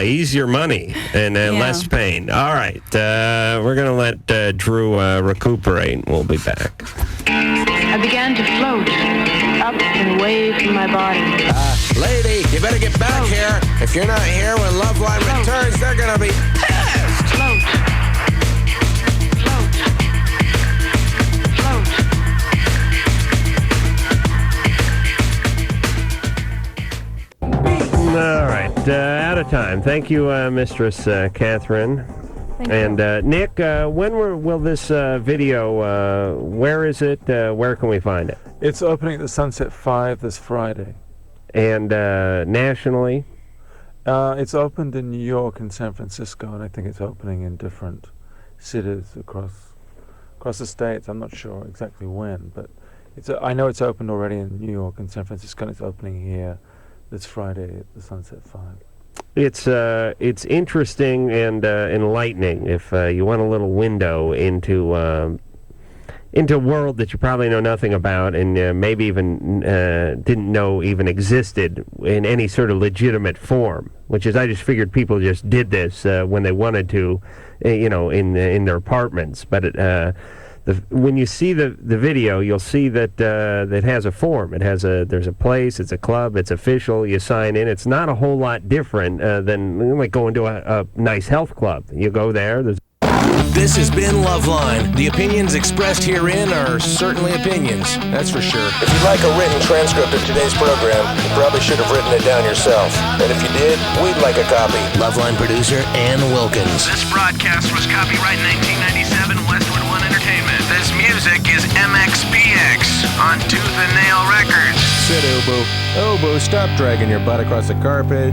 Easier money and less pain. All right. We're going to let Drew recuperate. We'll be back. I began to float up and away from my body. Lady, you better get back here. If you're not here when LoveLine returns, they're going to be pissed. Float. All right, out of time. Thank you, Mistress Catherine. And Nick, when will this video, where is it? Where can we find it? It's opening at the Sunset 5 this Friday. And nationally? It's opened in New York and San Francisco, and I think it's opening in different cities across the states. I'm not sure exactly when, but I know it's opened already in New York and San Francisco, and it's opening here this Friday at the Sunset 5. It's interesting and enlightening if you want a little window into a world that you probably know nothing about and maybe even didn't know even existed in any sort of legitimate form. Which is, I just figured people just did this when they wanted to, in their apartments. But when you see the video, you'll see that it has a form. There's a place, it's a club, it's official, you sign in. It's not a whole lot different than like going to a nice health club. You go there, there's This has been LoveLine. The opinions expressed herein are certainly opinions, that's for sure. If you'd like a written transcript of today's program, you probably should have written it down yourself. And if you did, we'd like a copy. LoveLine producer Ann Wilkins. This broadcast was copyright 1997 Westwood One Entertainment. This music is MXPX on Tooth and Nail Records. Sit, Obo. Obo, stop dragging your butt across the carpet.